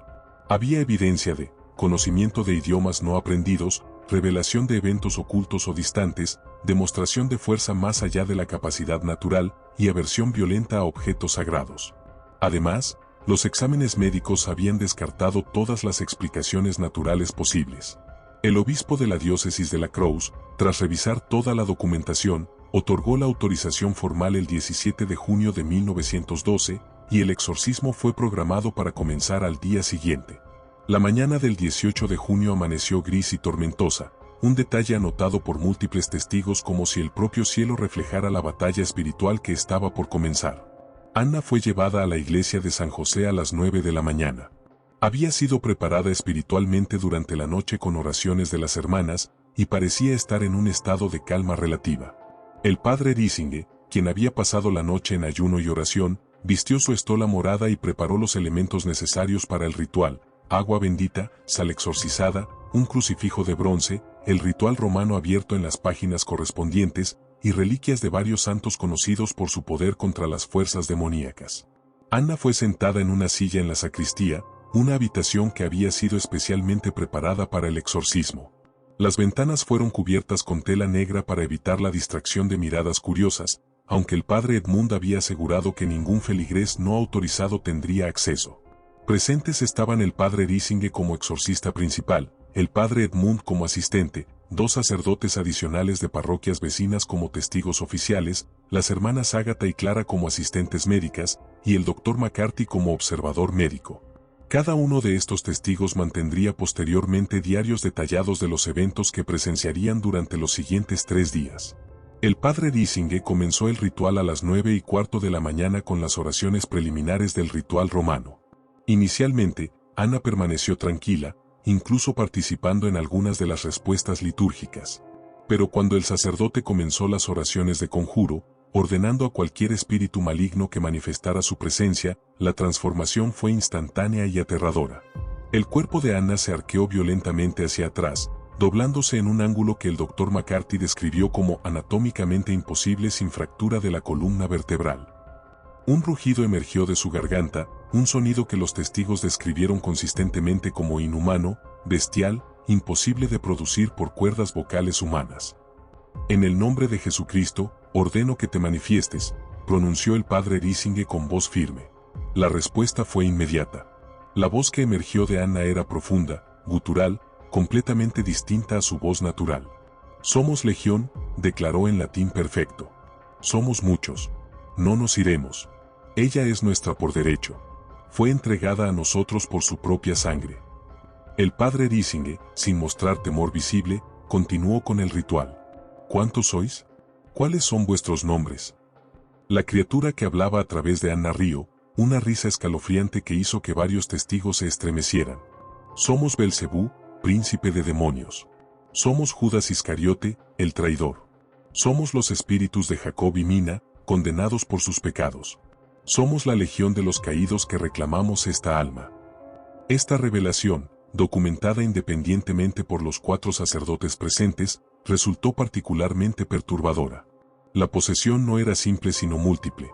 S1: Había evidencia de conocimiento de idiomas no aprendidos, revelación de eventos ocultos o distantes, demostración de fuerza más allá de la capacidad natural y aversión violenta a objetos sagrados. Además, los exámenes médicos habían descartado todas las explicaciones naturales posibles. El obispo de la diócesis de La Crosse, tras revisar toda la documentación, otorgó la autorización formal el 17 de junio de 1912, y el exorcismo fue programado para comenzar al día siguiente. La mañana del 18 de junio amaneció gris y tormentosa, un detalle anotado por múltiples testigos como si el propio cielo reflejara la batalla espiritual que estaba por comenzar. Anna fue llevada a la iglesia de San José a las 9 de la mañana. Había sido preparada espiritualmente durante la noche con oraciones de las hermanas, y parecía estar en un estado de calma relativa. El padre Riesinger, quien había pasado la noche en ayuno y oración, vistió su estola morada y preparó los elementos necesarios para el ritual: agua bendita, sal exorcizada, un crucifijo de bronce, el ritual romano abierto en las páginas correspondientes, y reliquias de varios santos conocidos por su poder contra las fuerzas demoníacas. Anna fue sentada en una silla en la sacristía, una habitación que había sido especialmente preparada para el exorcismo. Las ventanas fueron cubiertas con tela negra para evitar la distracción de miradas curiosas, aunque el padre Edmund había asegurado que ningún feligrés no autorizado tendría acceso. Presentes estaban el padre Riesinger como exorcista principal, el padre Edmund como asistente, 2 sacerdotes adicionales de parroquias vecinas como testigos oficiales, las hermanas Ágata y Clara como asistentes médicas, y el doctor McCarthy como observador médico. Cada uno de estos testigos mantendría posteriormente diarios detallados de los eventos que presenciarían durante los siguientes 3 días. El padre Riesinger comenzó el ritual a las 9:15 de la mañana con las oraciones preliminares del ritual romano. Inicialmente, Anna permaneció tranquila, incluso participando en algunas de las respuestas litúrgicas. Pero cuando el sacerdote comenzó las oraciones de conjuro, ordenando a cualquier espíritu maligno que manifestara su presencia, la transformación fue instantánea y aterradora. El cuerpo de Anna se arqueó violentamente hacia atrás, doblándose en un ángulo que el Dr. McCarthy describió como anatómicamente imposible sin fractura de la columna vertebral. Un rugido emergió de su garganta, un sonido que los testigos describieron consistentemente como inhumano, bestial, imposible de producir por cuerdas vocales humanas. En el nombre de Jesucristo, ordeno que te manifiestes, pronunció el padre Riesinger con voz firme. La respuesta fue inmediata. La voz que emergió de Anna era profunda, gutural, completamente distinta a su voz natural. Somos legión, declaró en latín perfecto. Somos muchos. No nos iremos. Ella es nuestra por derecho. Fue entregada a nosotros por su propia sangre. El padre Riesinger, sin mostrar temor visible, continuó con el ritual. ¿Cuántos sois? ¿Cuáles son vuestros nombres? La criatura que hablaba a través de Anna rió, una risa escalofriante que hizo que varios testigos se estremecieran. Somos Belcebú, príncipe de demonios. Somos Judas Iscariote, el traidor. Somos los espíritus de Jacob y Mina, condenados por sus pecados. Somos la legión de los caídos que reclamamos esta alma. Esta revelación, documentada independientemente por los 4 sacerdotes presentes, resultó particularmente perturbadora. La posesión no era simple sino múltiple.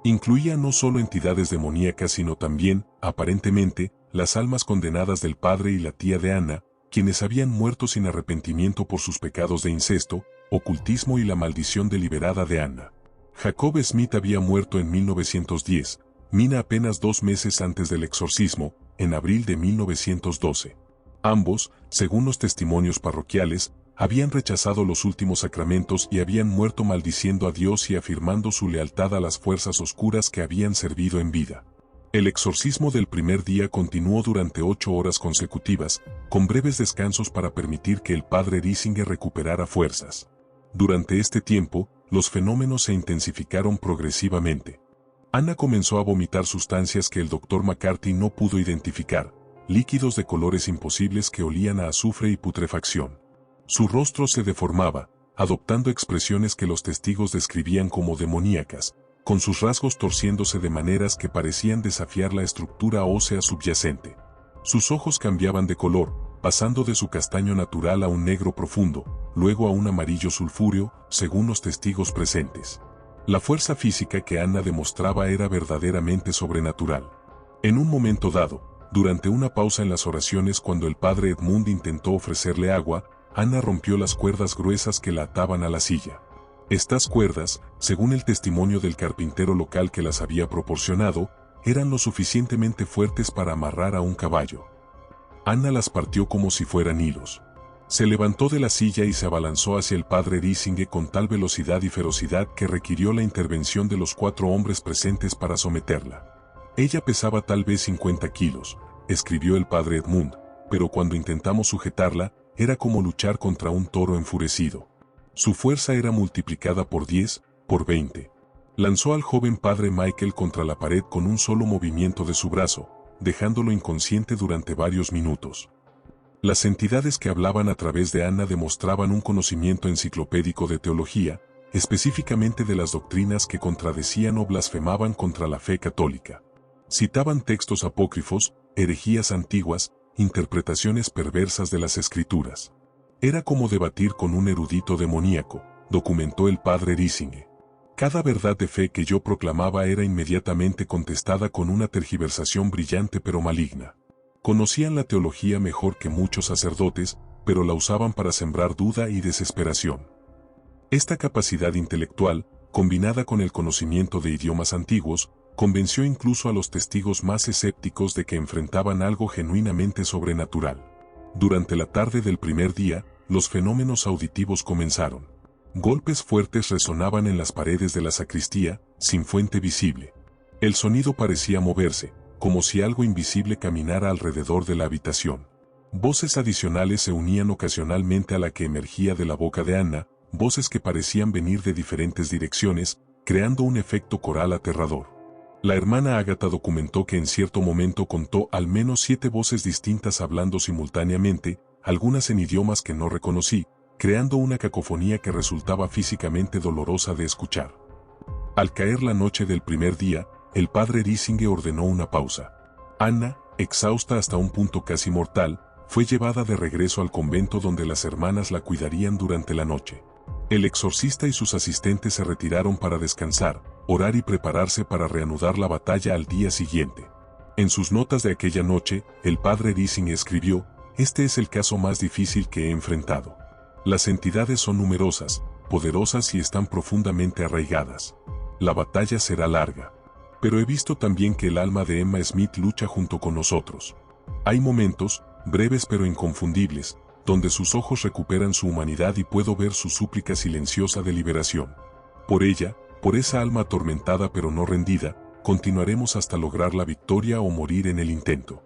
S1: Incluía no solo entidades demoníacas sino también, aparentemente, las almas condenadas del padre y la tía de Anna, quienes habían muerto sin arrepentimiento por sus pecados de incesto, ocultismo y la maldición deliberada de Anna. Jacob Smith había muerto en 1910, Mina apenas 2 meses antes del exorcismo, en abril de 1912. Ambos, según los testimonios parroquiales, habían rechazado los últimos sacramentos y habían muerto maldiciendo a Dios y afirmando su lealtad a las fuerzas oscuras que habían servido en vida. El exorcismo del primer día continuó durante 8 horas consecutivas, con breves descansos para permitir que el padre Riesinger recuperara fuerzas. Durante este tiempo, los fenómenos se intensificaron progresivamente. Anna comenzó a vomitar sustancias que el Dr. McCarthy no pudo identificar, líquidos de colores imposibles que olían a azufre y putrefacción. Su rostro se deformaba, adoptando expresiones que los testigos describían como demoníacas, con sus rasgos torciéndose de maneras que parecían desafiar la estructura ósea subyacente. Sus ojos cambiaban de color, pasando de su castaño natural a un negro profundo, luego a un amarillo sulfúreo, según los testigos presentes. La fuerza física que Anna demostraba era verdaderamente sobrenatural. En un momento dado, durante una pausa en las oraciones cuando el padre Edmund intentó ofrecerle agua, Anna rompió las cuerdas gruesas que la ataban a la silla. Estas cuerdas, según el testimonio del carpintero local que las había proporcionado, eran lo suficientemente fuertes para amarrar a un caballo. Anna las partió como si fueran hilos. Se levantó de la silla y se abalanzó hacia el padre Riesinger con tal velocidad y ferocidad que requirió la intervención de los 4 hombres presentes para someterla. Ella pesaba tal vez 50 kilos, escribió el padre Edmund, pero cuando intentamos sujetarla, era como luchar contra un toro enfurecido. Su fuerza era multiplicada por 10, por 20. Lanzó al joven padre Michael contra la pared con un solo movimiento de su brazo, dejándolo inconsciente durante varios minutos. Las entidades que hablaban a través de Anna demostraban un conocimiento enciclopédico de teología, específicamente de las doctrinas que contradecían o blasfemaban contra la fe católica. Citaban textos apócrifos, herejías antiguas, interpretaciones perversas de las escrituras. Era como debatir con un erudito demoníaco, documentó el padre Riesinger. Cada verdad de fe que yo proclamaba era inmediatamente contestada con una tergiversación brillante pero maligna. Conocían la teología mejor que muchos sacerdotes, pero la usaban para sembrar duda y desesperación. Esta capacidad intelectual, combinada con el conocimiento de idiomas antiguos, convenció incluso a los testigos más escépticos de que enfrentaban algo genuinamente sobrenatural. Durante la tarde del primer día, los fenómenos auditivos comenzaron. Golpes fuertes resonaban en las paredes de la sacristía, sin fuente visible. El sonido parecía moverse, como si algo invisible caminara alrededor de la habitación. Voces adicionales se unían ocasionalmente a la que emergía de la boca de Anna, voces que parecían venir de diferentes direcciones, creando un efecto coral aterrador. La hermana Ágata documentó que en cierto momento contó al menos 7 voces distintas hablando simultáneamente, algunas en idiomas que no reconocí, creando una cacofonía que resultaba físicamente dolorosa de escuchar. Al caer la noche del primer día, el padre Riesinger ordenó una pausa. Anna, exhausta hasta un punto casi mortal, fue llevada de regreso al convento donde las hermanas la cuidarían durante la noche. El exorcista y sus asistentes se retiraron para descansar, orar y prepararse para reanudar la batalla al día siguiente. En sus notas de aquella noche, el padre Rising escribió: "Este es el caso más difícil que he enfrentado. Las entidades son numerosas, poderosas y están profundamente arraigadas. La batalla será larga. Pero he visto también que el alma de Emma Smith lucha junto con nosotros. Hay momentos, breves pero inconfundibles, donde sus ojos recuperan su humanidad y puedo ver su súplica silenciosa de liberación. Por ella, por esa alma atormentada pero no rendida, continuaremos hasta lograr la victoria o morir en el intento".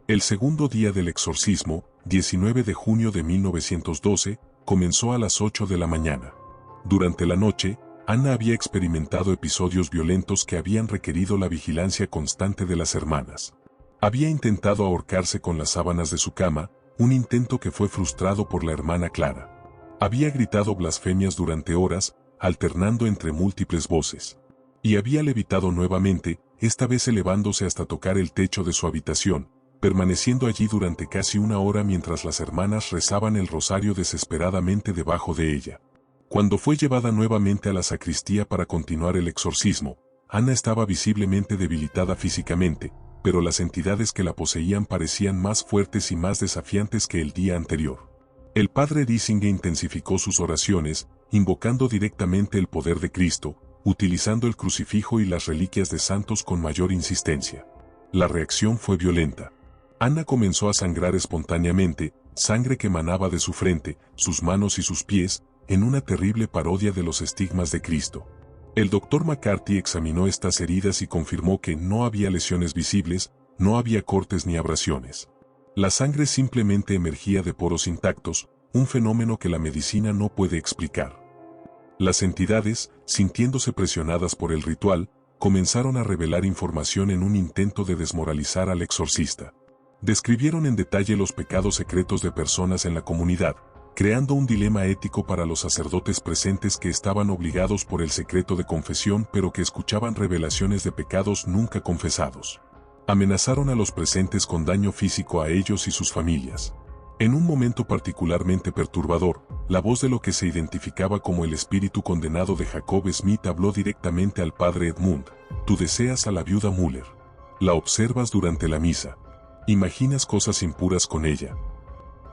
S1: El segundo día del exorcismo, 19 de junio de 1912, comenzó a las 8 de la mañana. Durante la noche, Anna había experimentado episodios violentos que habían requerido la vigilancia constante de las hermanas. Había intentado ahorcarse con las sábanas de su cama, un intento que fue frustrado por la hermana Clara. Había gritado blasfemias durante horas, alternando entre múltiples voces. Y había levitado nuevamente, esta vez elevándose hasta tocar el techo de su habitación, permaneciendo allí durante casi una hora mientras las hermanas rezaban el rosario desesperadamente debajo de ella. Cuando fue llevada nuevamente a la sacristía para continuar el exorcismo, Anna estaba visiblemente debilitada físicamente, pero las entidades que la poseían parecían más fuertes y más desafiantes que el día anterior. El padre Rising intensificó sus oraciones, invocando directamente el poder de Cristo, utilizando el crucifijo y las reliquias de santos con mayor insistencia. La reacción fue violenta. Anna comenzó a sangrar espontáneamente, sangre que emanaba de su frente, sus manos y sus pies, en una terrible parodia de los estigmas de Cristo. El doctor McCarthy examinó estas heridas y confirmó que no había lesiones visibles, no había cortes ni abrasiones. La sangre simplemente emergía de poros intactos, un fenómeno que la medicina no puede explicar. Las entidades, sintiéndose presionadas por el ritual, comenzaron a revelar información en un intento de desmoralizar al exorcista. Describieron en detalle los pecados secretos de personas en la comunidad, creando un dilema ético para los sacerdotes presentes que estaban obligados por el secreto de confesión pero que escuchaban revelaciones de pecados nunca confesados. Amenazaron a los presentes con daño físico a ellos y sus familias. En un momento particularmente perturbador, la voz de lo que se identificaba como el espíritu condenado de Jacob Smith habló directamente al padre Edmund: "Tú deseas a la viuda Müller. La observas durante la misa. Imaginas cosas impuras con ella".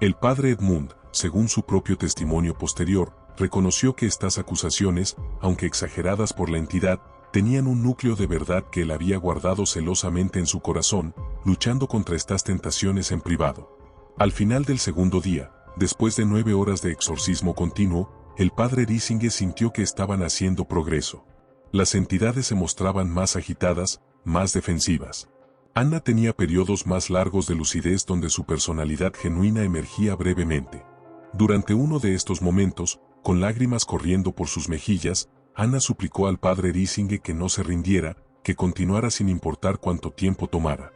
S1: El padre Edmund, según su propio testimonio posterior, reconoció que estas acusaciones, aunque exageradas por la entidad, tenían un núcleo de verdad que él había guardado celosamente en su corazón, luchando contra estas tentaciones en privado. Al final del segundo día, después de 9 horas de exorcismo continuo, el padre Rising sintió que estaban haciendo progreso. Las entidades se mostraban más agitadas, más defensivas. Anna tenía periodos más largos de lucidez donde su personalidad genuina emergía brevemente. Durante uno de estos momentos, con lágrimas corriendo por sus mejillas, Anna suplicó al padre Rising que no se rindiera, que continuara sin importar cuánto tiempo tomara.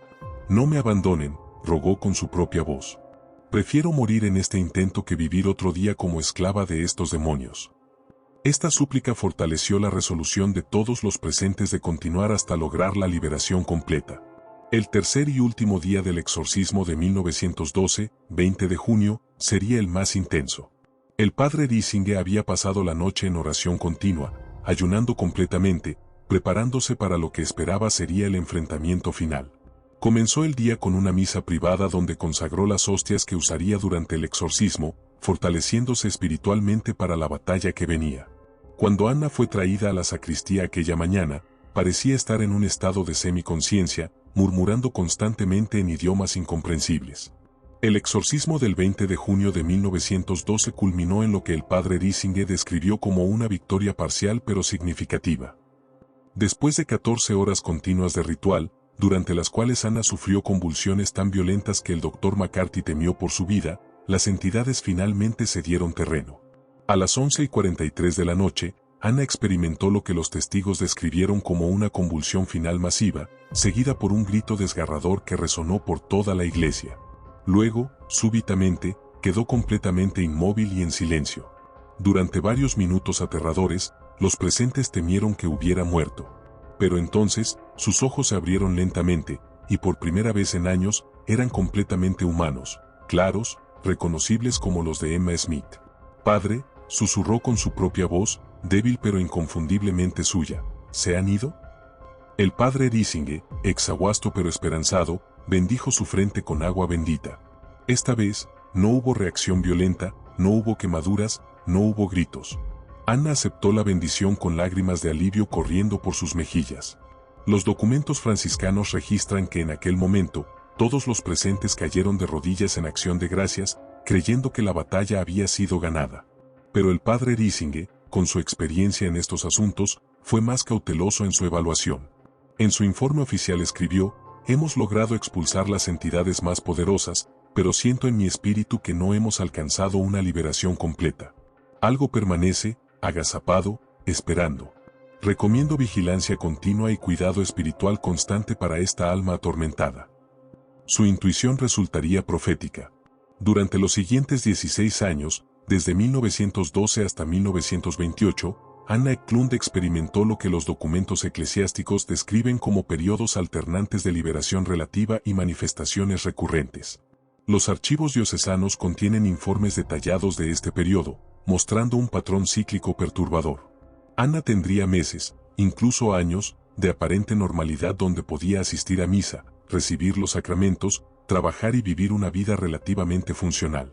S1: "No me abandonen", rogó con su propia voz. "Prefiero morir en este intento que vivir otro día como esclava de estos demonios". Esta súplica fortaleció la resolución de todos los presentes de continuar hasta lograr la liberación completa. El tercer y último día del exorcismo de 1912, 20 de junio, sería el más intenso. El padre Rising había pasado la noche en oración continua, ayunando completamente, preparándose para lo que esperaba sería el enfrentamiento final. Comenzó el día con una misa privada donde consagró las hostias que usaría durante el exorcismo, fortaleciéndose espiritualmente para la batalla que venía. Cuando Anna fue traída a la sacristía aquella mañana, parecía estar en un estado de semiconciencia, murmurando constantemente en idiomas incomprensibles. El exorcismo del 20 de junio de 1912 culminó en lo que el padre Rising describió como una victoria parcial pero significativa. Después de 14 horas continuas de ritual, durante las cuales Anna sufrió convulsiones tan violentas que el doctor McCarthy temió por su vida, las entidades finalmente cedieron terreno. A las 11:43 de la noche, Anna experimentó lo que los testigos describieron como una convulsión final masiva, seguida por un grito desgarrador que resonó por toda la iglesia. Luego, súbitamente, quedó completamente inmóvil y en silencio. Durante varios minutos aterradores, los presentes temieron que hubiera muerto. Pero entonces, sus ojos se abrieron lentamente, y por primera vez en años, eran completamente humanos, claros, reconocibles como los de Emma Smith. «Padre», susurró con su propia voz, débil pero inconfundiblemente suya, «¿se han ido?». El padre Risinge, exhausto pero esperanzado, bendijo su frente con agua bendita. Esta vez, no hubo reacción violenta, no hubo quemaduras, no hubo gritos. Anna aceptó la bendición con lágrimas de alivio corriendo por sus mejillas. Los documentos franciscanos registran que en aquel momento, todos los presentes cayeron de rodillas en acción de gracias, creyendo que la batalla había sido ganada. Pero el padre Risinge, con su experiencia en estos asuntos, fue más cauteloso en su evaluación. En su informe oficial escribió: «Hemos logrado expulsar las entidades más poderosas, pero siento en mi espíritu que no hemos alcanzado una liberación completa. Algo permanece, agazapado, esperando. Recomiendo vigilancia continua y cuidado espiritual constante para esta alma atormentada». Su intuición resultaría profética. Durante los siguientes 16 años, desde 1912 hasta 1928, Anna Eklund experimentó lo que los documentos eclesiásticos describen como periodos alternantes de liberación relativa y manifestaciones recurrentes. Los archivos diocesanos contienen informes detallados de este periodo, mostrando un patrón cíclico perturbador. Anna tendría meses, incluso años, de aparente normalidad donde podía asistir a misa, recibir los sacramentos, trabajar y vivir una vida relativamente funcional.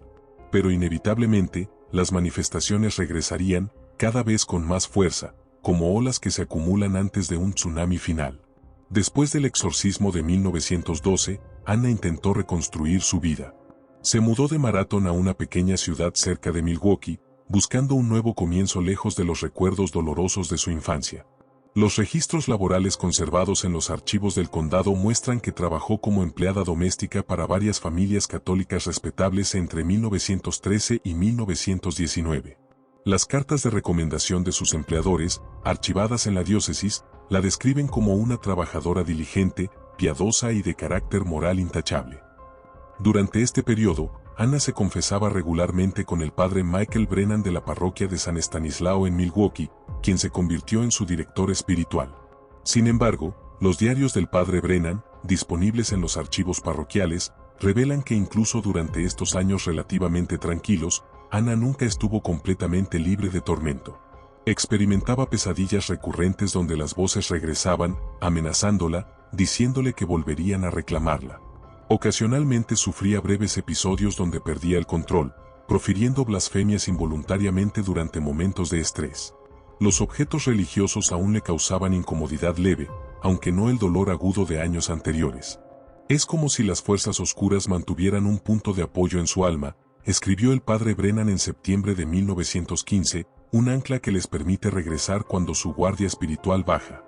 S1: Pero inevitablemente, las manifestaciones regresarían, cada vez con más fuerza, como olas que se acumulan antes de un tsunami final. Después del exorcismo de 1912, Anna intentó reconstruir su vida. Se mudó de Marathon a una pequeña ciudad cerca de Milwaukee, buscando un nuevo comienzo lejos de los recuerdos dolorosos de su infancia. Los registros laborales conservados en los archivos del condado muestran que trabajó como empleada doméstica para varias familias católicas respetables entre 1913 y 1919. Las cartas de recomendación de sus empleadores, archivadas en la diócesis, la describen como una trabajadora diligente, piadosa y de carácter moral intachable. Durante este periodo, Anna se confesaba regularmente con el padre Michael Brennan de la parroquia de San Estanislao en Milwaukee, quien se convirtió en su director espiritual. Sin embargo, los diarios del padre Brennan, disponibles en los archivos parroquiales, revelan que incluso durante estos años relativamente tranquilos, Anna nunca estuvo completamente libre de tormento. Experimentaba pesadillas recurrentes donde las voces regresaban, amenazándola, diciéndole que volverían a reclamarla. Ocasionalmente sufría breves episodios donde perdía el control, profiriendo blasfemias involuntariamente durante momentos de estrés. Los objetos religiosos aún le causaban incomodidad leve, aunque no el dolor agudo de años anteriores. «Es como si las fuerzas oscuras mantuvieran un punto de apoyo en su alma», escribió el padre Brennan en septiembre de 1915, un ancla que les permite regresar cuando su guardia espiritual baja.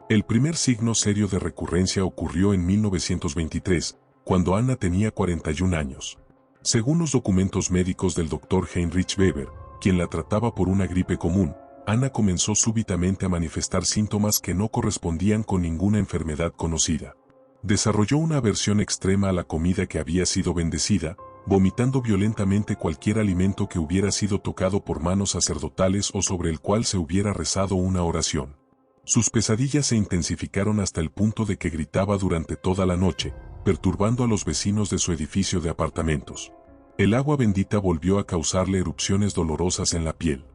S1: El primer signo serio de recurrencia ocurrió en 1923, cuando Anna tenía 41 años. Según los documentos médicos del Dr. Heinrich Weber, quien la trataba por una gripe común, Anna comenzó súbitamente a manifestar síntomas que no correspondían con ninguna enfermedad conocida. Desarrolló una aversión extrema a la comida que había sido bendecida, vomitando violentamente cualquier alimento que hubiera sido tocado por manos sacerdotales o sobre el cual se hubiera rezado una oración. Sus pesadillas se intensificaron hasta el punto de que gritaba durante toda la noche, perturbando a los vecinos de su edificio de apartamentos. El agua bendita volvió a causarle erupciones dolorosas en la piel.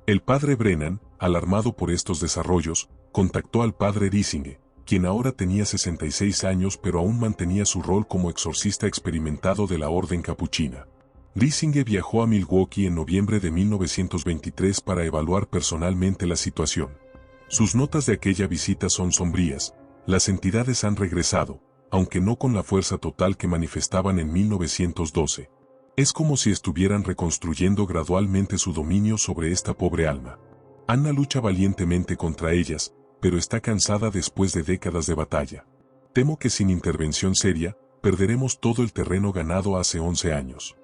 S1: El padre Brennan, alarmado por estos desarrollos, contactó al padre Risinge, quien ahora tenía 66 años pero aún mantenía su rol como exorcista experimentado de la orden capuchina. Risinge viajó a Milwaukee en noviembre de 1923 para evaluar personalmente la situación. Sus notas de aquella visita son sombrías: las entidades han regresado, aunque no con la fuerza total que manifestaban en 1912. Es como si estuvieran reconstruyendo gradualmente su dominio sobre esta pobre alma. Anna lucha valientemente contra ellas, pero está cansada después de décadas de batalla. Temo que sin intervención seria, perderemos todo el terreno ganado hace 11 años.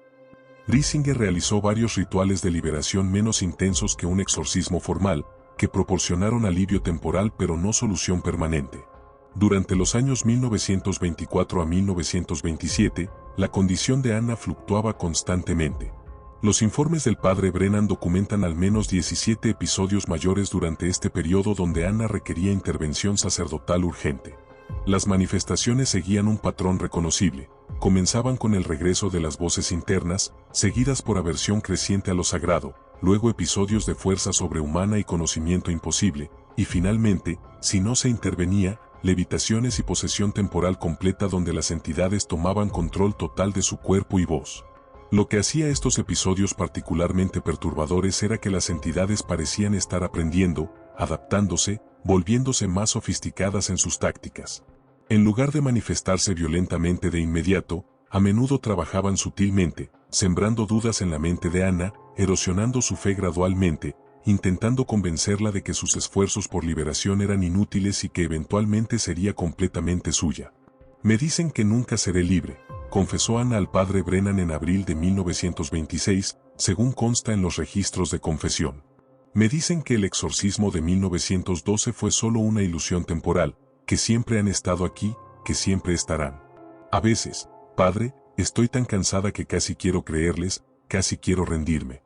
S1: Risinge realizó varios rituales de liberación menos intensos que un exorcismo formal, que proporcionaron alivio temporal pero no solución permanente. Durante los años 1924 a 1927, la condición de Anna fluctuaba constantemente. Los informes del padre Brennan documentan al menos 17 episodios mayores durante este periodo donde Anna requería intervención sacerdotal urgente. Las manifestaciones seguían un patrón reconocible. Comenzaban con el regreso de las voces internas, seguidas por aversión creciente a lo sagrado, luego episodios de fuerza sobrehumana y conocimiento imposible, y finalmente, si no se intervenía, levitaciones y posesión temporal completa donde las entidades tomaban control total de su cuerpo y voz. Lo que hacía estos episodios particularmente perturbadores era que las entidades parecían estar aprendiendo, adaptándose, volviéndose más sofisticadas en sus tácticas. En lugar de manifestarse violentamente de inmediato, a menudo trabajaban sutilmente, sembrando dudas en la mente de Anna, erosionando su fe gradualmente, intentando convencerla de que sus esfuerzos por liberación eran inútiles y que eventualmente sería completamente suya. Me dicen que nunca seré libre, confesó Anna al padre Brennan en abril de 1926, según consta en los registros de confesión. Me dicen que el exorcismo de 1912 fue solo una ilusión temporal, que siempre han estado aquí, que siempre estarán. A veces, padre, estoy tan cansada que casi quiero creerles, casi quiero rendirme.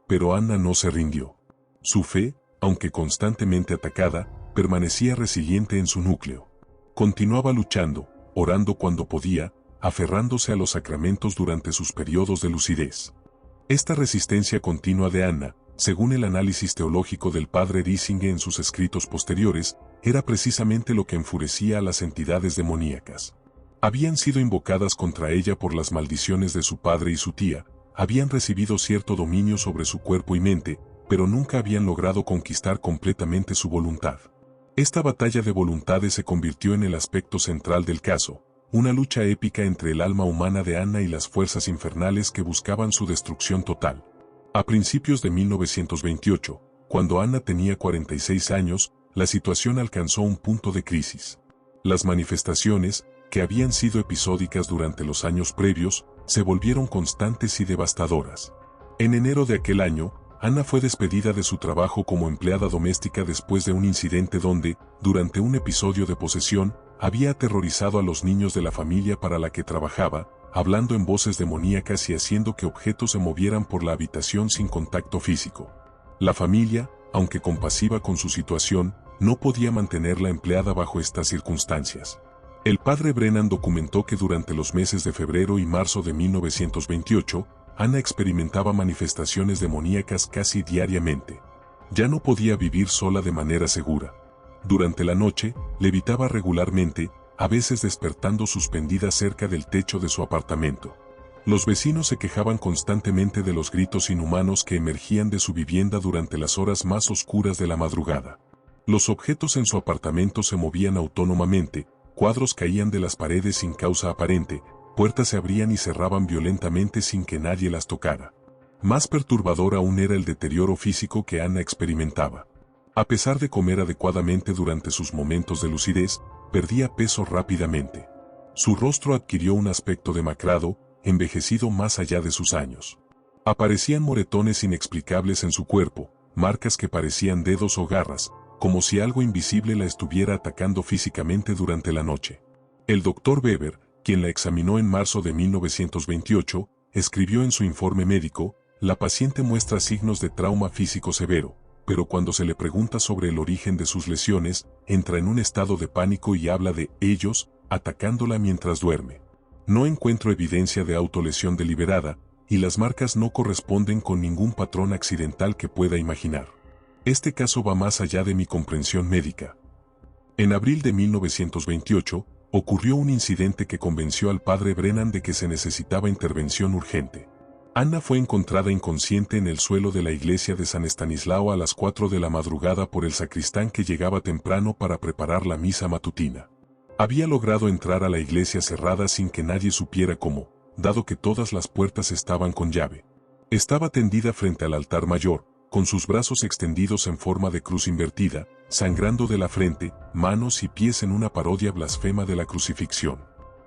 S1: Pero Anna no se rindió. Su fe, aunque constantemente atacada, permanecía resiliente en su núcleo. Continuaba luchando, orando cuando podía, aferrándose a los sacramentos durante sus periodos de lucidez. Esta resistencia continua de Anna, según el análisis teológico del padre Riesinger en sus escritos posteriores, era precisamente lo que enfurecía a las entidades demoníacas. Habían sido invocadas contra ella por las maldiciones de su padre y su tía, habían recibido cierto dominio sobre su cuerpo y mente, pero nunca habían logrado conquistar completamente su voluntad. Esta batalla de voluntades se convirtió en el aspecto central del caso, una lucha épica entre el alma humana de Anna y las fuerzas infernales que buscaban su destrucción total. A principios de 1928, cuando Anna tenía 46 años, la situación alcanzó un punto de crisis. Las manifestaciones, que habían sido episódicas durante los años previos, se volvieron constantes y devastadoras. En enero de aquel año, Anna fue despedida de su trabajo como empleada doméstica después de un incidente donde, durante un episodio de posesión, había aterrorizado a los niños de la familia para la que trabajaba, hablando en voces demoníacas y haciendo que objetos se movieran por la habitación sin contacto físico. La familia, aunque compasiva con su situación, no podía mantenerla empleada bajo estas circunstancias. El padre Brennan documentó que durante los meses de febrero y marzo de 1928, Anna experimentaba manifestaciones demoníacas casi diariamente. Ya no podía vivir sola de manera segura. Durante la noche, levitaba regularmente, a veces despertando suspendida cerca del techo de su apartamento. Los vecinos se quejaban constantemente de los gritos inhumanos que emergían de su vivienda durante las horas más oscuras de la madrugada. Los objetos en su apartamento se movían autónomamente, cuadros caían de las paredes sin causa aparente, puertas se abrían y cerraban violentamente sin que nadie las tocara. Más perturbador aún era el deterioro físico que Anna experimentaba. A pesar de comer adecuadamente durante sus momentos de lucidez, perdía peso rápidamente. Su rostro adquirió un aspecto demacrado, envejecido más allá de sus años. Aparecían moretones inexplicables en su cuerpo, marcas que parecían dedos o garras, como si algo invisible la estuviera atacando físicamente durante la noche. El Dr. Weber, quien la examinó en marzo de 1928, escribió en su informe médico: la paciente muestra signos de trauma físico severo, pero cuando se le pregunta sobre el origen de sus lesiones, entra en un estado de pánico y habla de ellos atacándola mientras duerme. No encuentro evidencia de autolesión deliberada, y las marcas no corresponden con ningún patrón accidental que pueda imaginar. Este caso va más allá de mi comprensión médica. En abril de 1928, ocurrió un incidente que convenció al padre Brennan de que se necesitaba intervención urgente. Anna fue encontrada inconsciente en el suelo de la iglesia de San Estanislao a las 4 de la madrugada por el sacristán que llegaba temprano para preparar la misa matutina. Había logrado entrar a la iglesia cerrada sin que nadie supiera cómo, dado que todas las puertas estaban con llave. Estaba tendida frente al altar mayor, con sus brazos extendidos en forma de cruz invertida, sangrando de la frente, manos y pies en una parodia blasfema de la crucifixión.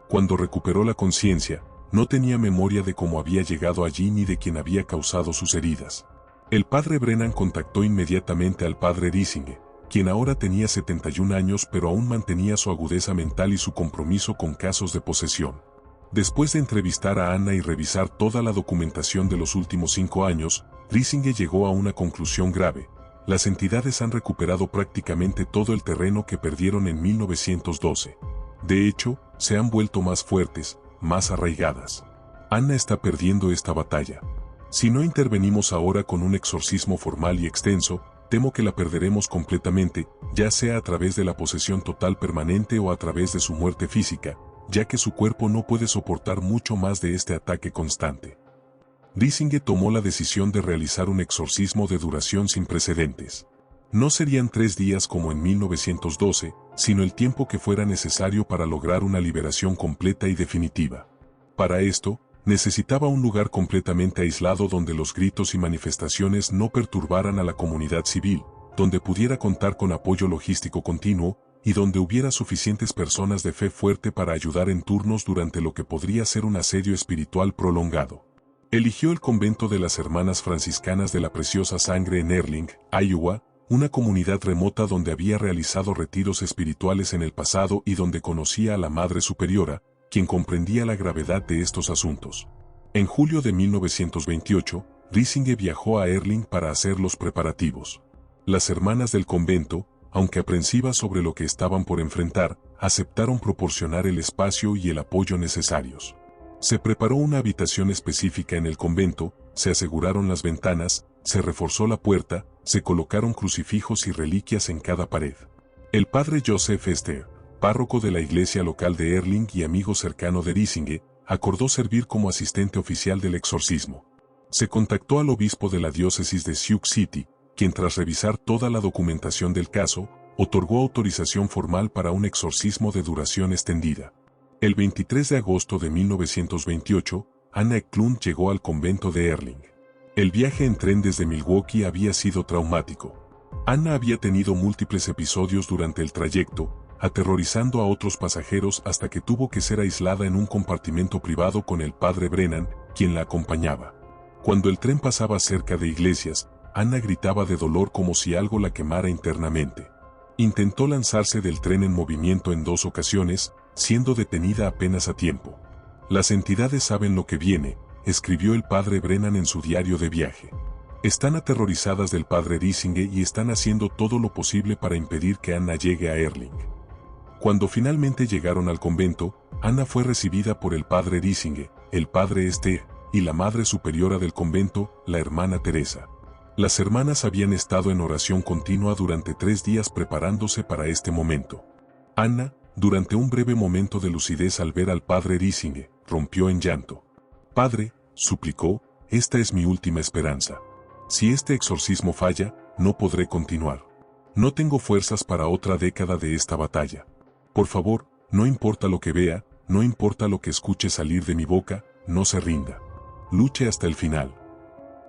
S1: Cuando recuperó la conciencia, no tenía memoria de cómo había llegado allí ni de quién había causado sus heridas. El padre Brennan contactó inmediatamente al padre Riesinger, quien ahora tenía 71 años pero aún mantenía su agudeza mental y su compromiso con casos de posesión. Después de entrevistar a Anna y revisar toda la documentación de los últimos 5 años, Riesinger llegó a una conclusión grave: las entidades han recuperado prácticamente todo el terreno que perdieron en 1912. De hecho, se han vuelto más fuertes, más arraigadas. Anna está perdiendo esta batalla. Si no intervenimos ahora con un exorcismo formal y extenso, temo que la perderemos completamente, ya sea a través de la posesión total permanente o a través de su muerte física, ya que su cuerpo no puede soportar mucho más de este ataque constante. Riesinger tomó la decisión de realizar un exorcismo de duración sin precedentes. No serían 3 días como en 1912, sino el tiempo que fuera necesario para lograr una liberación completa y definitiva. Para esto, necesitaba un lugar completamente aislado donde los gritos y manifestaciones no perturbaran a la comunidad civil, donde pudiera contar con apoyo logístico continuo, y donde hubiera suficientes personas de fe fuerte para ayudar en turnos durante lo que podría ser un asedio espiritual prolongado. Eligió el convento de las Hermanas Franciscanas de la Preciosa Sangre en Erling, Iowa, una comunidad remota donde había realizado retiros espirituales en el pasado y donde conocía a la Madre Superiora, quien comprendía la gravedad de estos asuntos. En julio de 1928, Riesinger viajó a Erling para hacer los preparativos. Las hermanas del convento, aunque aprensivas sobre lo que estaban por enfrentar, aceptaron proporcionar el espacio y el apoyo necesarios. Se preparó una habitación específica en el convento, se aseguraron las ventanas, se reforzó la puerta, se colocaron crucifijos y reliquias en cada pared. El padre Joseph Esther, párroco de la iglesia local de Erling y amigo cercano de Riesinger, acordó servir como asistente oficial del exorcismo. Se contactó al obispo de la diócesis de Sioux City, quien tras revisar toda la documentación del caso, otorgó autorización formal para un exorcismo de duración extendida. El 23 de agosto de 1928, Anna Eklund llegó al convento de Erling. El viaje en tren desde Milwaukee había sido traumático. Anna había tenido múltiples episodios durante el trayecto, aterrorizando a otros pasajeros hasta que tuvo que ser aislada en un compartimento privado con el padre Brennan, quien la acompañaba. Cuando el tren pasaba cerca de iglesias, Anna gritaba de dolor como si algo la quemara internamente. Intentó lanzarse del tren en movimiento en 2 ocasiones, siendo detenida apenas a tiempo. Las entidades saben lo que viene, escribió el padre Brennan en su diario de viaje. Están aterrorizadas del padre Riesinger y están haciendo todo lo posible para impedir que Anna llegue a Erling. Cuando finalmente llegaron al convento, Anna fue recibida por el padre Riesinger, el padre Esther, y la madre superiora del convento, la hermana Teresa. Las hermanas habían estado en oración continua durante 3 días preparándose para este momento. Anna, durante un breve momento de lucidez al ver al padre Riesinger, rompió en llanto. «Padre», suplicó, «esta es mi última esperanza. Si este exorcismo falla, no podré continuar. No tengo fuerzas para otra década de esta batalla. Por favor, no importa lo que vea, no importa lo que escuche salir de mi boca, no se rinda. Luche hasta el final».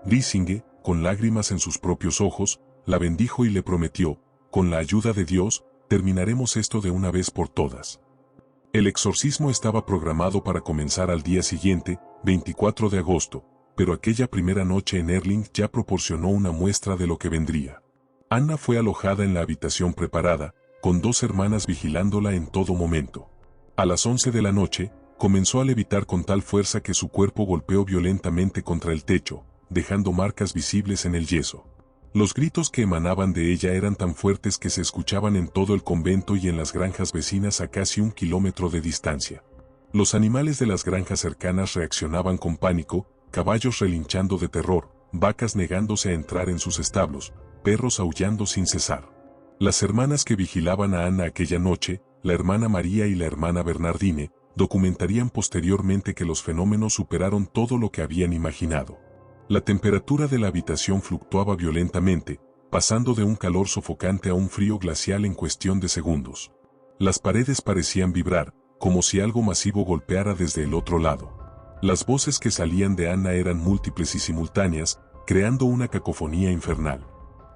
S1: Riesinger, con lágrimas en sus propios ojos, la bendijo y le prometió, «Con la ayuda de Dios, terminaremos esto de una vez por todas». El exorcismo estaba programado para comenzar al día siguiente, 24 de agosto, pero aquella primera noche en Erling ya proporcionó una muestra de lo que vendría. Anna fue alojada en la habitación preparada, con 2 hermanas vigilándola en todo momento. A las 11 de la noche, comenzó a levitar con tal fuerza que su cuerpo golpeó violentamente contra el techo, dejando marcas visibles en el yeso. Los gritos que emanaban de ella eran tan fuertes que se escuchaban en todo el convento y en las granjas vecinas a casi 1 kilómetro de distancia. Los animales de las granjas cercanas reaccionaban con pánico, caballos relinchando de terror, vacas negándose a entrar en sus establos, perros aullando sin cesar. Las hermanas que vigilaban a Anna aquella noche, la hermana María y la hermana Bernardine, documentarían posteriormente que los fenómenos superaron todo lo que habían imaginado. La temperatura de la habitación fluctuaba violentamente, pasando de un calor sofocante a un frío glacial en cuestión de segundos. Las paredes parecían vibrar, como si algo masivo golpeara desde el otro lado. Las voces que salían de Anna eran múltiples y simultáneas, creando una cacofonía infernal.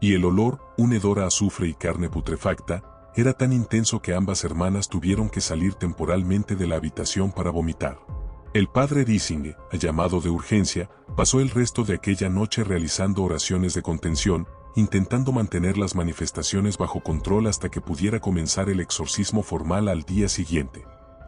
S1: Y el olor, un hedor a azufre y carne putrefacta, era tan intenso que ambas hermanas tuvieron que salir temporalmente de la habitación para vomitar. El padre Riesinger, llamado de urgencia, pasó el resto de aquella noche realizando oraciones de contención, intentando mantener las manifestaciones bajo control hasta que pudiera comenzar el exorcismo formal al día siguiente.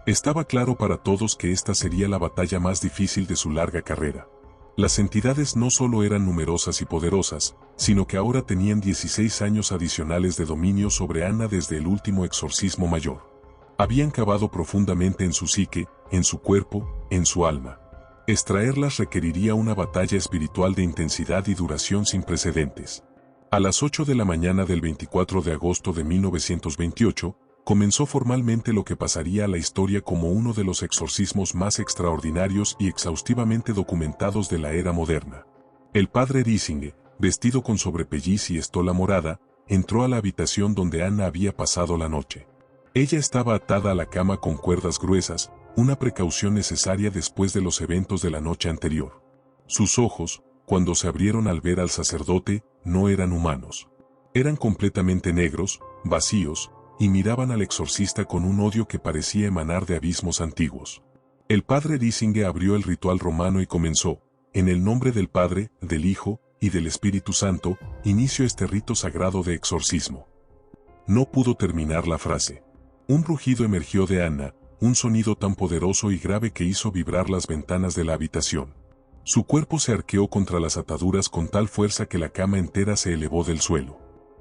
S1: Estaba claro para todos que esta sería la batalla más difícil de su larga carrera. Las entidades no solo eran numerosas y poderosas, sino que ahora tenían 16 años adicionales de dominio sobre Anna desde el último exorcismo mayor. Habían cavado profundamente en su psique, en su cuerpo, en su alma. Extraerlas requeriría una batalla espiritual de intensidad y duración sin precedentes. A las 8 de la mañana del 24 de agosto de 1928, comenzó formalmente lo que pasaría a la historia como uno de los exorcismos más extraordinarios y exhaustivamente documentados de la era moderna. El padre Riesinger, vestido con sobrepelliz y estola morada, entró a la habitación donde Anna había pasado la noche. Ella estaba atada a la cama con cuerdas gruesas, una precaución necesaria después de los eventos de la noche anterior. Sus ojos, cuando se abrieron al ver al sacerdote, no eran humanos. Eran completamente negros, vacíos, y miraban al exorcista con un odio que parecía emanar de abismos antiguos. El padre Riesinger abrió el ritual romano y comenzó, en el nombre del Padre, del Hijo y del Espíritu Santo, inició este rito sagrado de exorcismo. No pudo terminar la frase. Un rugido emergió de Anna, un sonido tan poderoso y grave que hizo vibrar las ventanas de la habitación. Su cuerpo se arqueó contra las ataduras con tal fuerza que la cama entera se elevó del suelo.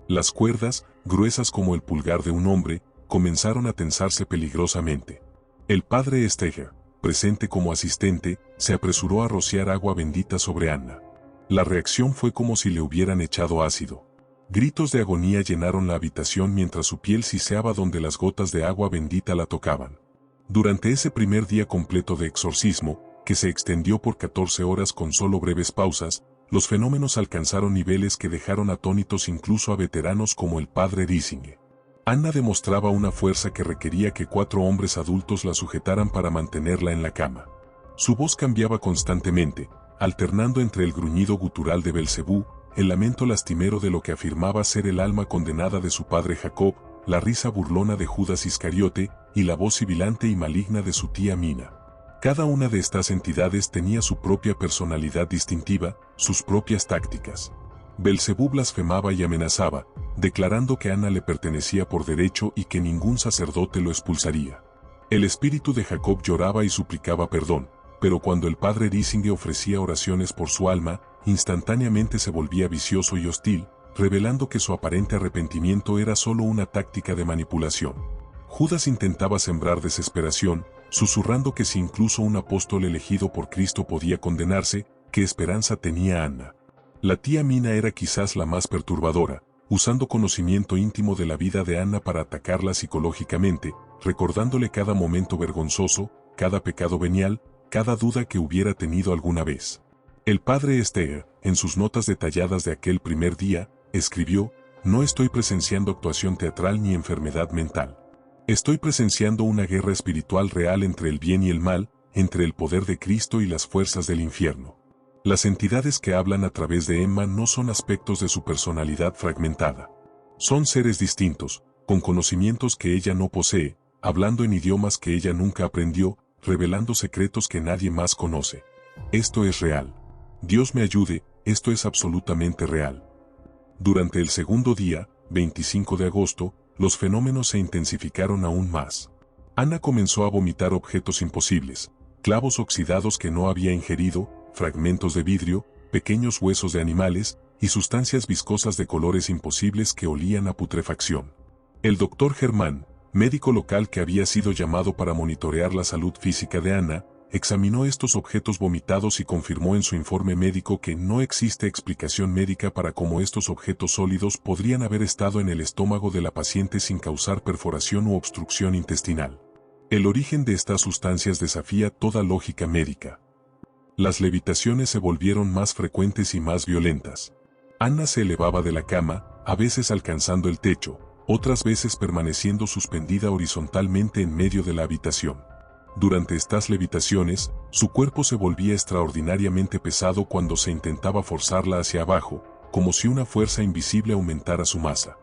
S1: Las cuerdas, gruesas como el pulgar de un hombre, comenzaron a tensarse peligrosamente. El padre Steger, presente como asistente, se apresuró a rociar agua bendita sobre Anna. La reacción fue como si le hubieran echado ácido. Gritos de agonía llenaron la habitación mientras su piel siseaba donde las gotas de agua bendita la tocaban. Durante ese primer día completo de exorcismo, que se extendió por 14 horas con solo breves pausas, los fenómenos alcanzaron niveles que dejaron atónitos incluso a veteranos como el padre Riesinger. Anna demostraba una fuerza que requería que 4 hombres adultos la sujetaran para mantenerla en la cama. Su voz cambiaba constantemente, alternando entre el gruñido gutural de Belcebú, el lamento lastimero de lo que afirmaba ser el alma condenada de su padre Jacob, la risa burlona de Judas Iscariote y la voz sibilante y maligna de su tía Mina. Cada una de estas entidades tenía su propia personalidad distintiva, sus propias tácticas. Belcebú blasfemaba y amenazaba, declarando que Anna le pertenecía por derecho y que ningún sacerdote lo expulsaría. El espíritu de Jacob lloraba y suplicaba perdón, pero cuando el padre Riesinger ofrecía oraciones por su alma, instantáneamente se volvía vicioso y hostil, revelando que su aparente arrepentimiento era solo una táctica de manipulación. Judas intentaba sembrar desesperación, susurrando que si incluso un apóstol elegido por Cristo podía condenarse, ¿qué esperanza tenía Anna? La tía Mina era quizás la más perturbadora, usando conocimiento íntimo de la vida de Anna para atacarla psicológicamente, recordándole cada momento vergonzoso, cada pecado venial, cada duda que hubiera tenido alguna vez. El padre Steger, en sus notas detalladas de aquel primer día, escribió: «No estoy presenciando actuación teatral ni enfermedad mental. Estoy presenciando una guerra espiritual real entre el bien y el mal, entre el poder de Cristo y las fuerzas del infierno». Las entidades que hablan a través de Emma no son aspectos de su personalidad fragmentada. Son seres distintos, con conocimientos que ella no posee, hablando en idiomas que ella nunca aprendió, revelando secretos que nadie más conoce. Esto es real. Dios me ayude, esto es absolutamente real. Durante el segundo día, 25 de agosto, los fenómenos se intensificaron aún más. Anna comenzó a vomitar objetos imposibles, clavos oxidados que no había ingerido, fragmentos de vidrio, pequeños huesos de animales, y sustancias viscosas de colores imposibles que olían a putrefacción. El doctor Germán, médico local que había sido llamado para monitorear la salud física de Anna, examinó estos objetos vomitados y confirmó en su informe médico que no existe explicación médica para cómo estos objetos sólidos podrían haber estado en el estómago de la paciente sin causar perforación u obstrucción intestinal. El origen de estas sustancias desafía toda lógica médica. Las levitaciones se volvieron más frecuentes y más violentas. Anna se elevaba de la cama, a veces alcanzando el techo, otras veces permaneciendo suspendida horizontalmente en medio de la habitación. Durante estas levitaciones, su cuerpo se volvía extraordinariamente pesado cuando se intentaba forzarla hacia abajo, como si una fuerza invisible aumentara su masa.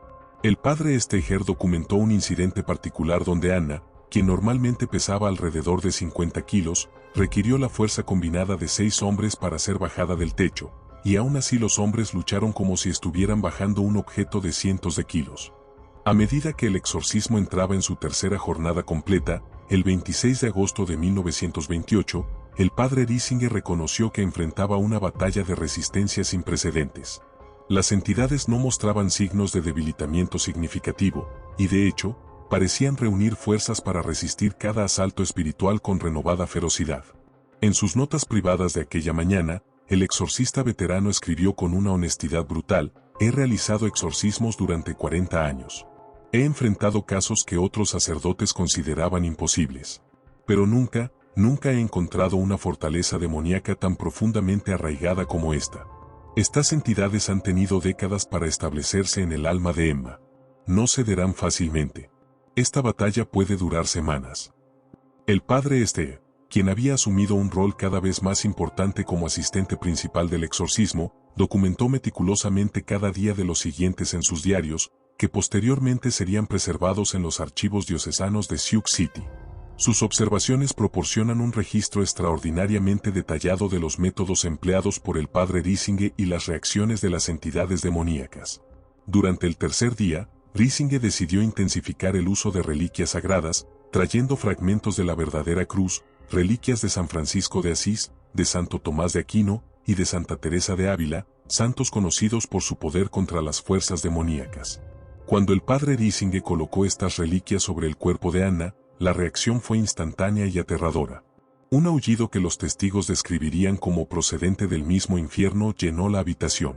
S1: El padre Steger documentó un incidente particular donde Anna, quien normalmente pesaba alrededor de 50 kilos, requirió la fuerza combinada de 6 hombres para ser bajada del techo, y aún así los hombres lucharon como si estuvieran bajando un objeto de cientos de kilos. A medida que el exorcismo entraba en su tercera jornada completa, el 26 de agosto de 1928, el padre Riesinger reconoció que enfrentaba una batalla de resistencia sin precedentes. Las entidades no mostraban signos de debilitamiento significativo, y de hecho, parecían reunir fuerzas para resistir cada asalto espiritual con renovada ferocidad. En sus notas privadas de aquella mañana, el exorcista veterano escribió con una honestidad brutal: he realizado exorcismos durante 40 años. He enfrentado casos que otros sacerdotes consideraban imposibles. Pero nunca he encontrado una fortaleza demoníaca tan profundamente arraigada como esta. Estas entidades han tenido décadas para establecerse en el alma de Emma. No cederán fácilmente. Esta batalla puede durar semanas. El padre Esther, quien había asumido un rol cada vez más importante como asistente principal del exorcismo, documentó meticulosamente cada día de los siguientes en sus diarios, que posteriormente serían preservados en los archivos diocesanos de Sioux City. Sus observaciones proporcionan un registro extraordinariamente detallado de los métodos empleados por el padre Riesinger y las reacciones de las entidades demoníacas. Durante el tercer día, Riesinger decidió intensificar el uso de reliquias sagradas, trayendo fragmentos de la verdadera cruz, reliquias de San Francisco de Asís, de Santo Tomás de Aquino y de Santa Teresa de Ávila, santos conocidos por su poder contra las fuerzas demoníacas. Cuando el padre Riesinger colocó estas reliquias sobre el cuerpo de Anna, la reacción fue instantánea y aterradora. Un aullido que los testigos describirían como procedente del mismo infierno llenó la habitación.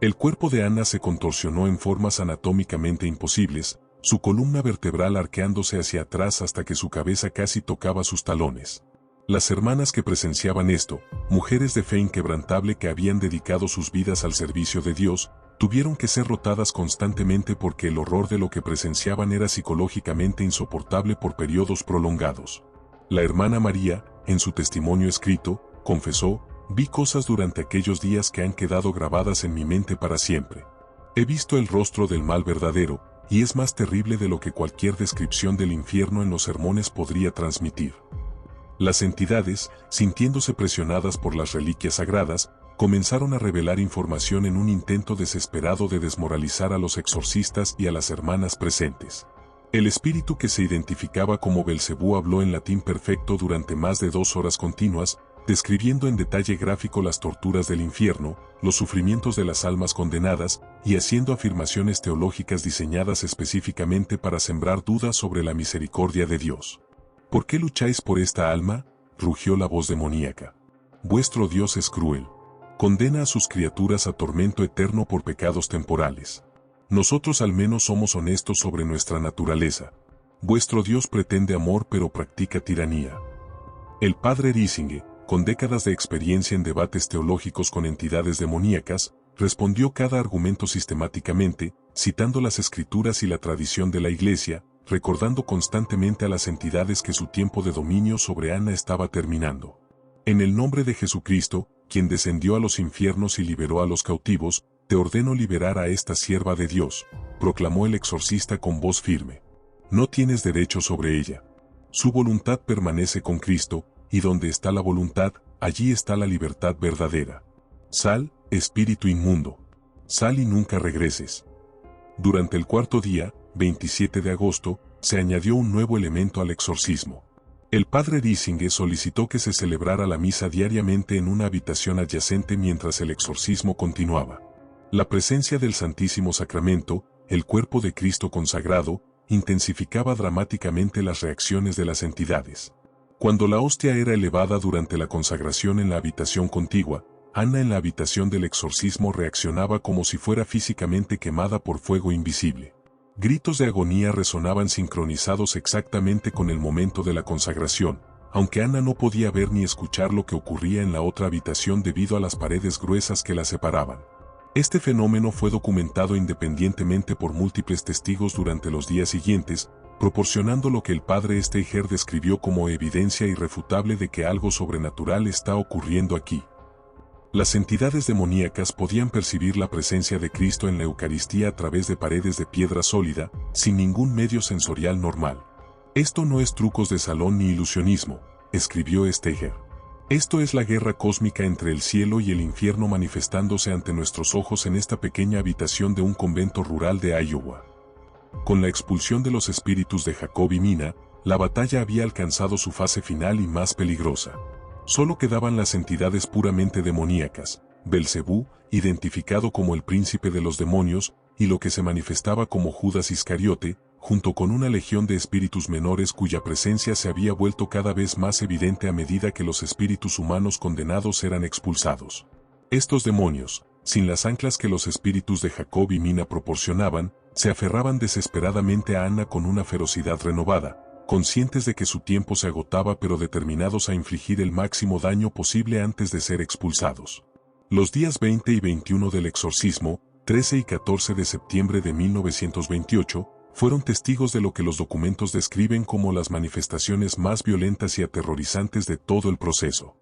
S1: El cuerpo de Anna se contorsionó en formas anatómicamente imposibles, su columna vertebral arqueándose hacia atrás hasta que su cabeza casi tocaba sus talones. Las hermanas que presenciaban esto, mujeres de fe inquebrantable que habían dedicado sus vidas al servicio de Dios, tuvieron que ser rotadas constantemente porque el horror de lo que presenciaban era psicológicamente insoportable por periodos prolongados. La hermana María, en su testimonio escrito, confesó: vi cosas durante aquellos días que han quedado grabadas en mi mente para siempre. He visto el rostro del mal verdadero, y es más terrible de lo que cualquier descripción del infierno en los sermones podría transmitir. Las entidades, sintiéndose presionadas por las reliquias sagradas, comenzaron a revelar información en un intento desesperado de desmoralizar a los exorcistas y a las hermanas presentes. El espíritu que se identificaba como Belcebú habló en latín perfecto durante más de 2 horas continuas, describiendo en detalle gráfico las torturas del infierno, los sufrimientos de las almas condenadas, y haciendo afirmaciones teológicas diseñadas específicamente para sembrar dudas sobre la misericordia de Dios. ¿Por qué lucháis por esta alma?, rugió la voz demoníaca. Vuestro Dios es cruel. Condena a sus criaturas a tormento eterno por pecados temporales. Nosotros al menos somos honestos sobre nuestra naturaleza. Vuestro Dios pretende amor pero practica tiranía. El padre Riesinger, con décadas de experiencia en debates teológicos con entidades demoníacas, respondió cada argumento sistemáticamente, citando las escrituras y la tradición de la Iglesia, recordando constantemente a las entidades que su tiempo de dominio sobre Anna estaba terminando. En el nombre de Jesucristo, quien descendió a los infiernos y liberó a los cautivos, te ordeno liberar a esta sierva de Dios, proclamó el exorcista con voz firme. No tienes derecho sobre ella. Su voluntad permanece con Cristo, y donde está la voluntad, allí está la libertad verdadera. Sal, espíritu inmundo. Sal y nunca regreses. Durante el cuarto día, 27 de agosto, se añadió un nuevo elemento al exorcismo. El padre Riesinger solicitó que se celebrara la misa diariamente en una habitación adyacente mientras el exorcismo continuaba. La presencia del Santísimo Sacramento, el cuerpo de Cristo consagrado, intensificaba dramáticamente las reacciones de las entidades. Cuando la hostia era elevada durante la consagración en la habitación contigua, Anna en la habitación del exorcismo reaccionaba como si fuera físicamente quemada por fuego invisible. Gritos de agonía resonaban sincronizados exactamente con el momento de la consagración, aunque Anna no podía ver ni escuchar lo que ocurría en la otra habitación debido a las paredes gruesas que la separaban. Este fenómeno fue documentado independientemente por múltiples testigos durante los días siguientes, proporcionando lo que el padre Steiger describió como evidencia irrefutable de que algo sobrenatural está ocurriendo aquí. Las entidades demoníacas podían percibir la presencia de Cristo en la Eucaristía a través de paredes de piedra sólida, sin ningún medio sensorial normal. Esto no es trucos de salón ni ilusionismo, escribió Steiger. Esto es la guerra cósmica entre el cielo y el infierno manifestándose ante nuestros ojos en esta pequeña habitación de un convento rural de Iowa. Con la expulsión de los espíritus de Jacob y Mina, la batalla había alcanzado su fase final y más peligrosa. Solo quedaban las entidades puramente demoníacas, Belcebú, identificado como el príncipe de los demonios, y lo que se manifestaba como Judas Iscariote, junto con una legión de espíritus menores cuya presencia se había vuelto cada vez más evidente a medida que los espíritus humanos condenados eran expulsados. Estos demonios, sin las anclas que los espíritus de Jacob y Mina proporcionaban, se aferraban desesperadamente a Anna con una ferocidad renovada, conscientes de que su tiempo se agotaba pero determinados a infligir el máximo daño posible antes de ser expulsados. Los días 20 y 21 del exorcismo, 13 y 14 de septiembre de 1928, fueron testigos de lo que los documentos describen como las manifestaciones más violentas y aterrorizantes de todo el proceso.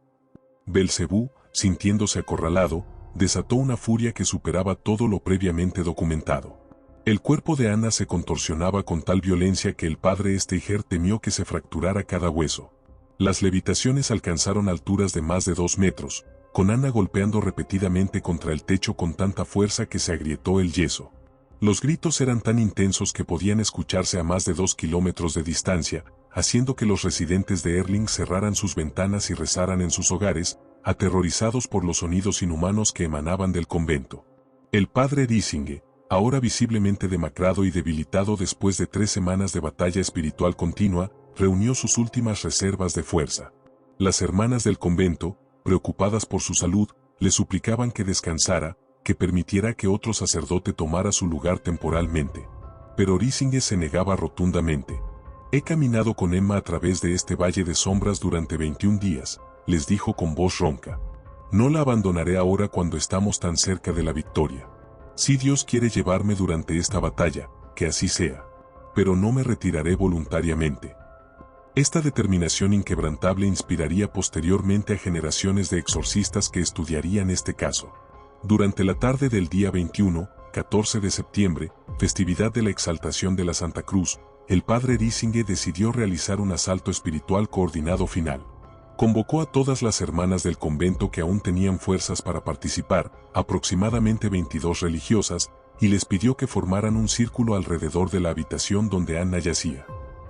S1: Belcebú, sintiéndose acorralado, desató una furia que superaba todo lo previamente documentado. El cuerpo de Anna se contorsionaba con tal violencia que el padre Steiger temió que se fracturara cada hueso. Las levitaciones alcanzaron alturas de más de 2 metros, con Anna golpeando repetidamente contra el techo con tanta fuerza que se agrietó el yeso. Los gritos eran tan intensos que podían escucharse a más de 2 kilómetros de distancia, haciendo que los residentes de Erling cerraran sus ventanas y rezaran en sus hogares, aterrorizados por los sonidos inhumanos que emanaban del convento. El padre Risinge, ahora visiblemente demacrado y debilitado después de 3 semanas de batalla espiritual continua, reunió sus últimas reservas de fuerza. Las hermanas del convento, preocupadas por su salud, le suplicaban que descansara, que permitiera que otro sacerdote tomara su lugar temporalmente. Pero Risinge se negaba rotundamente. «He caminado con Emma a través de este valle de sombras durante 21 días», les dijo con voz ronca. «No la abandonaré ahora cuando estamos tan cerca de la victoria. Si Dios quiere llevarme durante esta batalla, que así sea. Pero no me retiraré voluntariamente». Esta determinación inquebrantable inspiraría posteriormente a generaciones de exorcistas que estudiarían este caso. Durante la tarde del día 21, 14 de septiembre, festividad de la exaltación de la Santa Cruz, el padre Risinge decidió realizar un asalto espiritual coordinado final. Convocó a todas las hermanas del convento que aún tenían fuerzas para participar, aproximadamente 22 religiosas, y les pidió que formaran un círculo alrededor de la habitación donde Anna yacía.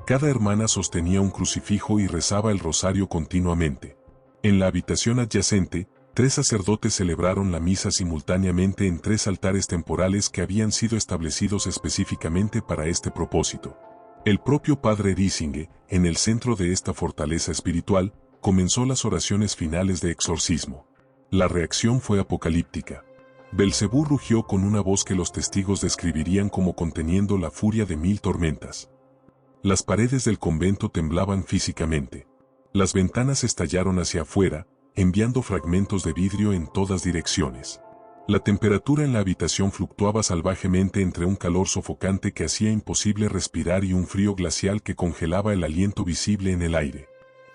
S1: Cada hermana sostenía un crucifijo y rezaba el rosario continuamente. En la habitación adyacente, 3 sacerdotes celebraron la misa simultáneamente en 3 altares temporales que habían sido establecidos específicamente para este propósito. El propio padre Risinge, en el centro de esta fortaleza espiritual, comenzó las oraciones finales de exorcismo. La reacción fue apocalíptica. Belcebú rugió con una voz que los testigos describirían como conteniendo la furia de 1000 tormentas. Las paredes del convento temblaban físicamente. Las ventanas estallaron hacia afuera, enviando fragmentos de vidrio en todas direcciones. La temperatura en la habitación fluctuaba salvajemente entre un calor sofocante que hacía imposible respirar y un frío glacial que congelaba el aliento visible en el aire.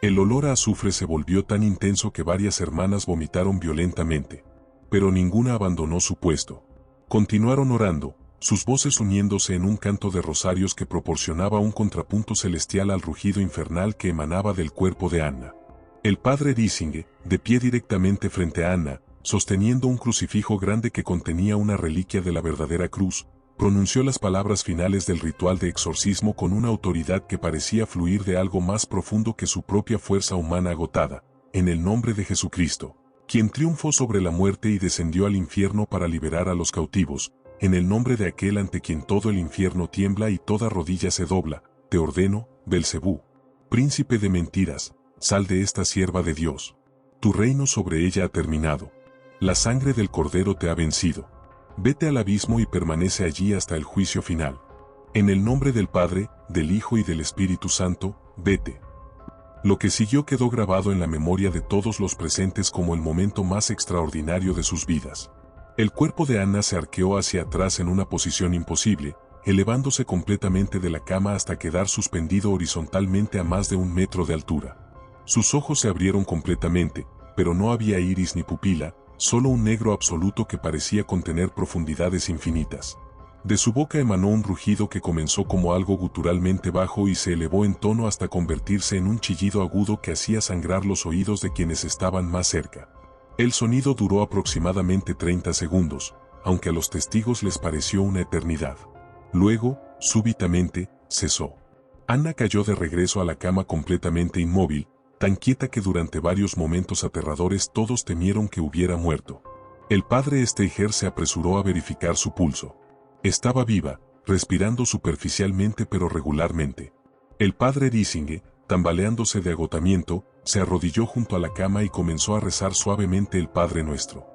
S1: El olor a azufre se volvió tan intenso que varias hermanas vomitaron violentamente. Pero ninguna abandonó su puesto. Continuaron orando, sus voces uniéndose en un canto de rosarios que proporcionaba un contrapunto celestial al rugido infernal que emanaba del cuerpo de Anna. El padre Risinge, de pie directamente frente a Anna, sosteniendo un crucifijo grande que contenía una reliquia de la verdadera cruz, pronunció las palabras finales del ritual de exorcismo con una autoridad que parecía fluir de algo más profundo que su propia fuerza humana agotada, en el nombre de Jesucristo, quien triunfó sobre la muerte y descendió al infierno para liberar a los cautivos, en el nombre de aquel ante quien todo el infierno tiembla y toda rodilla se dobla, te ordeno, Belcebú, príncipe de mentiras, sal de esta sierva de Dios. Tu reino sobre ella ha terminado. La sangre del Cordero te ha vencido. Vete al abismo y permanece allí hasta el juicio final. En el nombre del Padre, del Hijo y del Espíritu Santo, vete. Lo que siguió quedó grabado en la memoria de todos los presentes como el momento más extraordinario de sus vidas. El cuerpo de Anna se arqueó hacia atrás en una posición imposible, elevándose completamente de la cama hasta quedar suspendido horizontalmente a más de 1 metro de altura. Sus ojos se abrieron completamente, pero no había iris ni pupila, solo un negro absoluto que parecía contener profundidades infinitas. De su boca emanó un rugido que comenzó como algo guturalmente bajo y se elevó en tono hasta convertirse en un chillido agudo que hacía sangrar los oídos de quienes estaban más cerca. El sonido duró aproximadamente 30 segundos, aunque a los testigos les pareció una eternidad. Luego, súbitamente, cesó. Anna cayó de regreso a la cama completamente inmóvil, tan quieta que durante varios momentos aterradores todos temieron que hubiera muerto. El padre Steiger se apresuró a verificar su pulso. Estaba viva, respirando superficialmente pero regularmente. El padre Riesinger, tambaleándose de agotamiento, se arrodilló junto a la cama y comenzó a rezar suavemente el Padre Nuestro.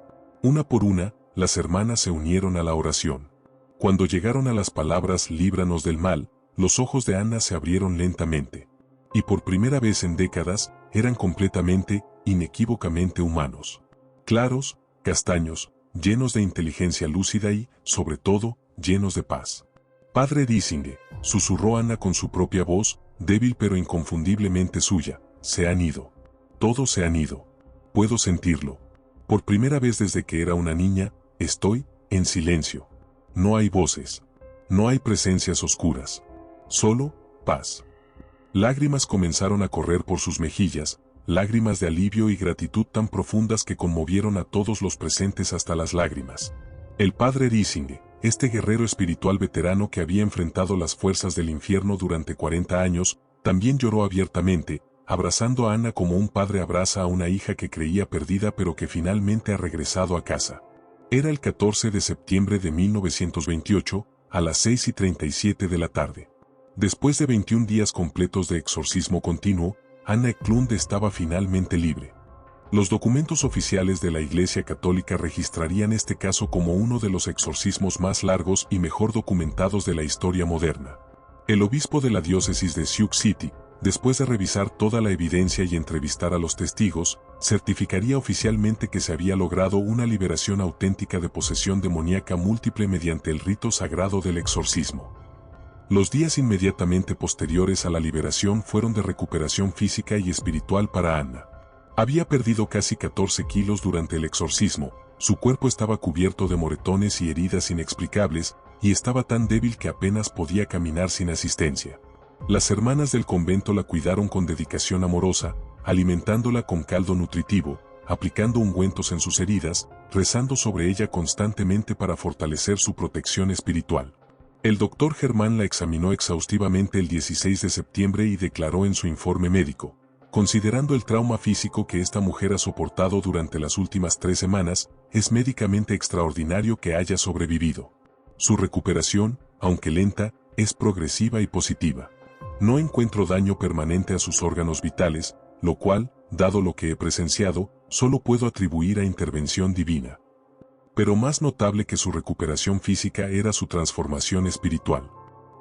S1: Una por una, las hermanas se unieron a la oración. Cuando llegaron a las palabras «líbranos del mal», los ojos de Anna se abrieron lentamente. Y por primera vez en décadas, eran completamente, inequívocamente humanos. Claros, castaños, llenos de inteligencia lúcida y, sobre todo, llenos de paz. «Padre Riesinger», susurró Anna con su propia voz, débil pero inconfundiblemente suya, «se han ido. Todos se han ido. Puedo sentirlo. Por primera vez desde que era una niña, estoy en silencio. No hay voces. No hay presencias oscuras. Solo paz». Lágrimas comenzaron a correr por sus mejillas, lágrimas de alivio y gratitud tan profundas que conmovieron a todos los presentes hasta las lágrimas. El padre Riesinger, este guerrero espiritual veterano que había enfrentado las fuerzas del infierno durante 40 años, también lloró abiertamente, abrazando a Anna como un padre abraza a una hija que creía perdida pero que finalmente ha regresado a casa. Era el 14 de septiembre de 1928, a las 6:37 de la tarde. Después de 21 días completos de exorcismo continuo, Anna Eklund estaba finalmente libre. Los documentos oficiales de la Iglesia Católica registrarían este caso como uno de los exorcismos más largos y mejor documentados de la historia moderna. El obispo de la diócesis de Sioux City, después de revisar toda la evidencia y entrevistar a los testigos, certificaría oficialmente que se había logrado una liberación auténtica de posesión demoníaca múltiple mediante el rito sagrado del exorcismo. Los días inmediatamente posteriores a la liberación fueron de recuperación física y espiritual para Anna. Había perdido casi 14 kilos durante el exorcismo, su cuerpo estaba cubierto de moretones y heridas inexplicables, y estaba tan débil que apenas podía caminar sin asistencia. Las hermanas del convento la cuidaron con dedicación amorosa, alimentándola con caldo nutritivo, aplicando ungüentos en sus heridas, rezando sobre ella constantemente para fortalecer su protección espiritual. El doctor Germán la examinó exhaustivamente el 16 de septiembre y declaró en su informe médico: considerando el trauma físico que esta mujer ha soportado durante las últimas 3 semanas, es médicamente extraordinario que haya sobrevivido. Su recuperación, aunque lenta, es progresiva y positiva. No encuentro daño permanente a sus órganos vitales, lo cual, dado lo que he presenciado, solo puedo atribuir a intervención divina. Pero más notable que su recuperación física era su transformación espiritual.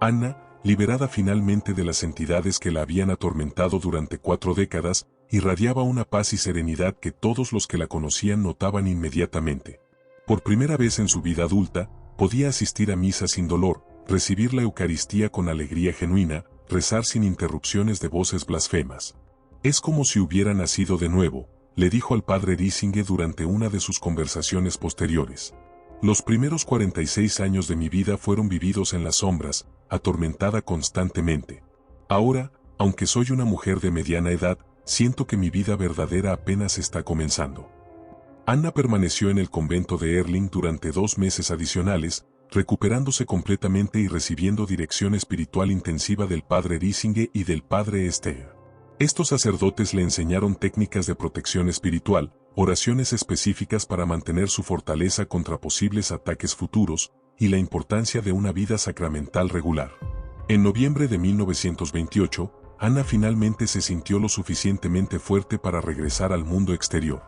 S1: Anna, liberada finalmente de las entidades que la habían atormentado durante 4 décadas, irradiaba una paz y serenidad que todos los que la conocían notaban inmediatamente. Por primera vez en su vida adulta, podía asistir a misa sin dolor, recibir la Eucaristía con alegría genuina, rezar sin interrupciones de voces blasfemas. «Es como si hubiera nacido de nuevo», le dijo al padre Riesinger durante una de sus conversaciones posteriores. «Los primeros 46 años de mi vida fueron vividos en las sombras, atormentada constantemente. Ahora, aunque soy una mujer de mediana edad, siento que mi vida verdadera apenas está comenzando». Anna permaneció en el convento de Erling durante 2 meses adicionales, recuperándose completamente y recibiendo dirección espiritual intensiva del padre Riesinger y del padre Steiger. Estos sacerdotes le enseñaron técnicas de protección espiritual, oraciones específicas para mantener su fortaleza contra posibles ataques futuros, y la importancia de una vida sacramental regular. En noviembre de 1928, Anna finalmente se sintió lo suficientemente fuerte para regresar al mundo exterior.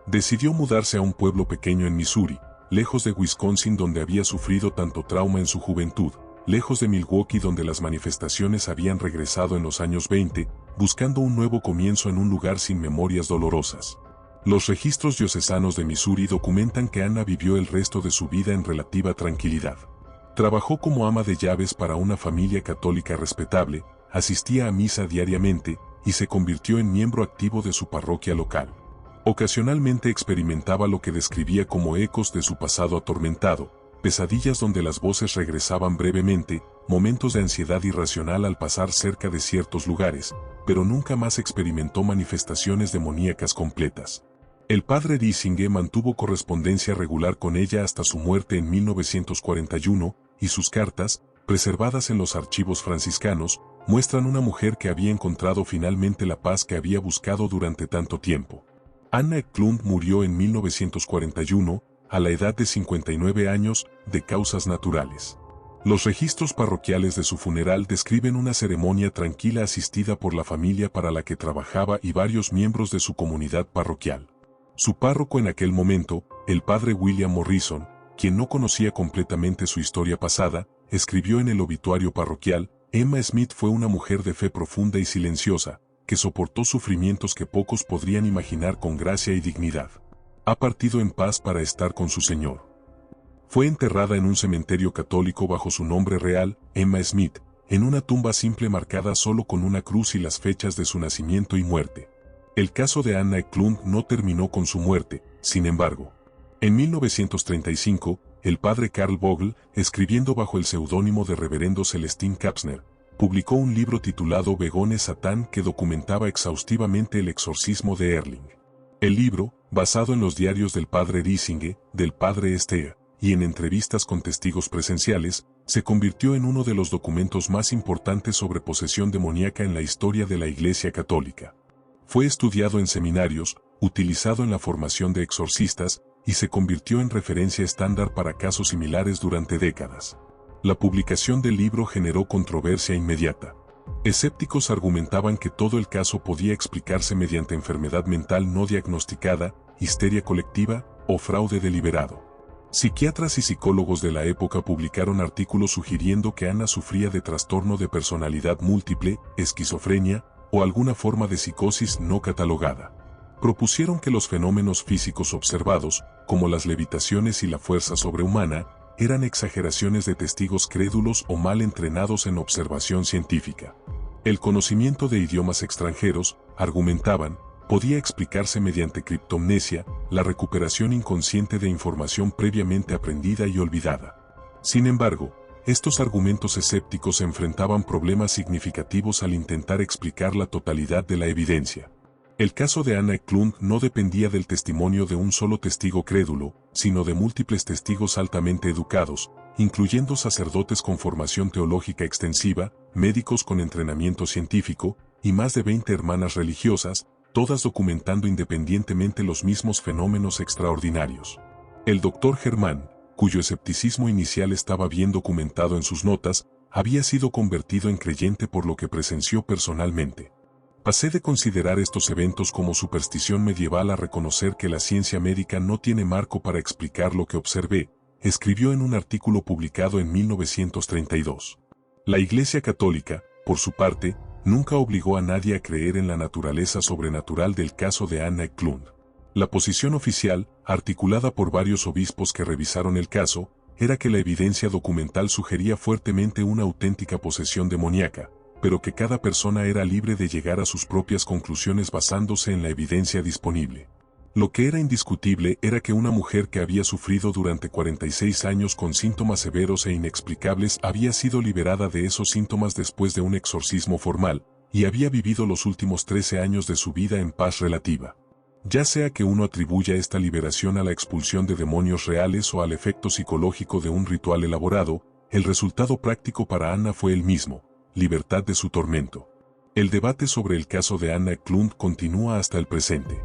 S1: Decidió mudarse a un pueblo pequeño en Missouri, lejos de Wisconsin donde había sufrido tanto trauma en su juventud, lejos de Milwaukee donde las manifestaciones habían regresado en los años 20, buscando un nuevo comienzo en un lugar sin memorias dolorosas. Los registros diocesanos de Missouri documentan que Anna vivió el resto de su vida en relativa tranquilidad. Trabajó como ama de llaves para una familia católica respetable, asistía a misa diariamente y se convirtió en miembro activo de su parroquia local. Ocasionalmente experimentaba lo que describía como ecos de su pasado atormentado, pesadillas donde las voces regresaban brevemente, momentos de ansiedad irracional al pasar cerca de ciertos lugares, pero nunca más experimentó manifestaciones demoníacas completas. El padre Riesinger mantuvo correspondencia regular con ella hasta su muerte en 1941, y sus cartas, preservadas en los archivos franciscanos, muestran una mujer que había encontrado finalmente la paz que había buscado durante tanto tiempo. Anna Eklund murió en 1941, a la edad de 59 años, de causas naturales. Los registros parroquiales de su funeral describen una ceremonia tranquila asistida por la familia para la que trabajaba y varios miembros de su comunidad parroquial. Su párroco en aquel momento, el padre William Morrison, quien no conocía completamente su historia pasada, escribió en el obituario parroquial: Emma Smith fue una mujer de fe profunda y silenciosa, que soportó sufrimientos que pocos podrían imaginar con gracia y dignidad. Ha partido en paz para estar con su Señor. Fue enterrada en un cementerio católico bajo su nombre real, Emma Smith, en una tumba simple marcada solo con una cruz y las fechas de su nacimiento y muerte. El caso de Anna Eklund no terminó con su muerte, sin embargo. En 1935, el padre Karl Vogel, escribiendo bajo el seudónimo de Reverendo Celestin Kapsner, publicó un libro titulado Begone Satán que documentaba exhaustivamente el exorcismo de Erling. El libro, basado en los diarios del padre Risinge, del padre Stea, y en entrevistas con testigos presenciales, se convirtió en uno de los documentos más importantes sobre posesión demoníaca en la historia de la Iglesia Católica. Fue estudiado en seminarios, utilizado en la formación de exorcistas, y se convirtió en referencia estándar para casos similares durante décadas. La publicación del libro generó controversia inmediata. Escépticos argumentaban que todo el caso podía explicarse mediante enfermedad mental no diagnosticada, histeria colectiva o fraude deliberado. Psiquiatras y psicólogos de la época publicaron artículos sugiriendo que Anna sufría de trastorno de personalidad múltiple, esquizofrenia o alguna forma de psicosis no catalogada. Propusieron que los fenómenos físicos observados, como las levitaciones y la fuerza sobrehumana, eran exageraciones de testigos crédulos o mal entrenados en observación científica. El conocimiento de idiomas extranjeros, argumentaban, podía explicarse mediante criptomnesia, la recuperación inconsciente de información previamente aprendida y olvidada. Sin embargo, estos argumentos escépticos enfrentaban problemas significativos al intentar explicar la totalidad de la evidencia. El caso de Anna Eklund no dependía del testimonio de un solo testigo crédulo, sino de múltiples testigos altamente educados, incluyendo sacerdotes con formación teológica extensiva, médicos con entrenamiento científico, y más de 20 hermanas religiosas, todas documentando independientemente los mismos fenómenos extraordinarios. El doctor Germán, cuyo escepticismo inicial estaba bien documentado en sus notas, había sido convertido en creyente por lo que presenció personalmente. Pasé de considerar estos eventos como superstición medieval a reconocer que la ciencia médica no tiene marco para explicar lo que observé, escribió en un artículo publicado en 1932. La Iglesia Católica, por su parte, nunca obligó a nadie a creer en la naturaleza sobrenatural del caso de Anna Eklund. La posición oficial, articulada por varios obispos que revisaron el caso, era que la evidencia documental sugería fuertemente una auténtica posesión demoníaca, pero que cada persona era libre de llegar a sus propias conclusiones basándose en la evidencia disponible. Lo que era indiscutible era que una mujer que había sufrido durante 46 años con síntomas severos e inexplicables había sido liberada de esos síntomas después de un exorcismo formal, y había vivido los últimos 13 años de su vida en paz relativa. Ya sea que uno atribuya esta liberación a la expulsión de demonios reales o al efecto psicológico de un ritual elaborado, el resultado práctico para Anna fue el mismo: libertad de su tormento. El debate sobre el caso de Anna Eklund continúa hasta el presente.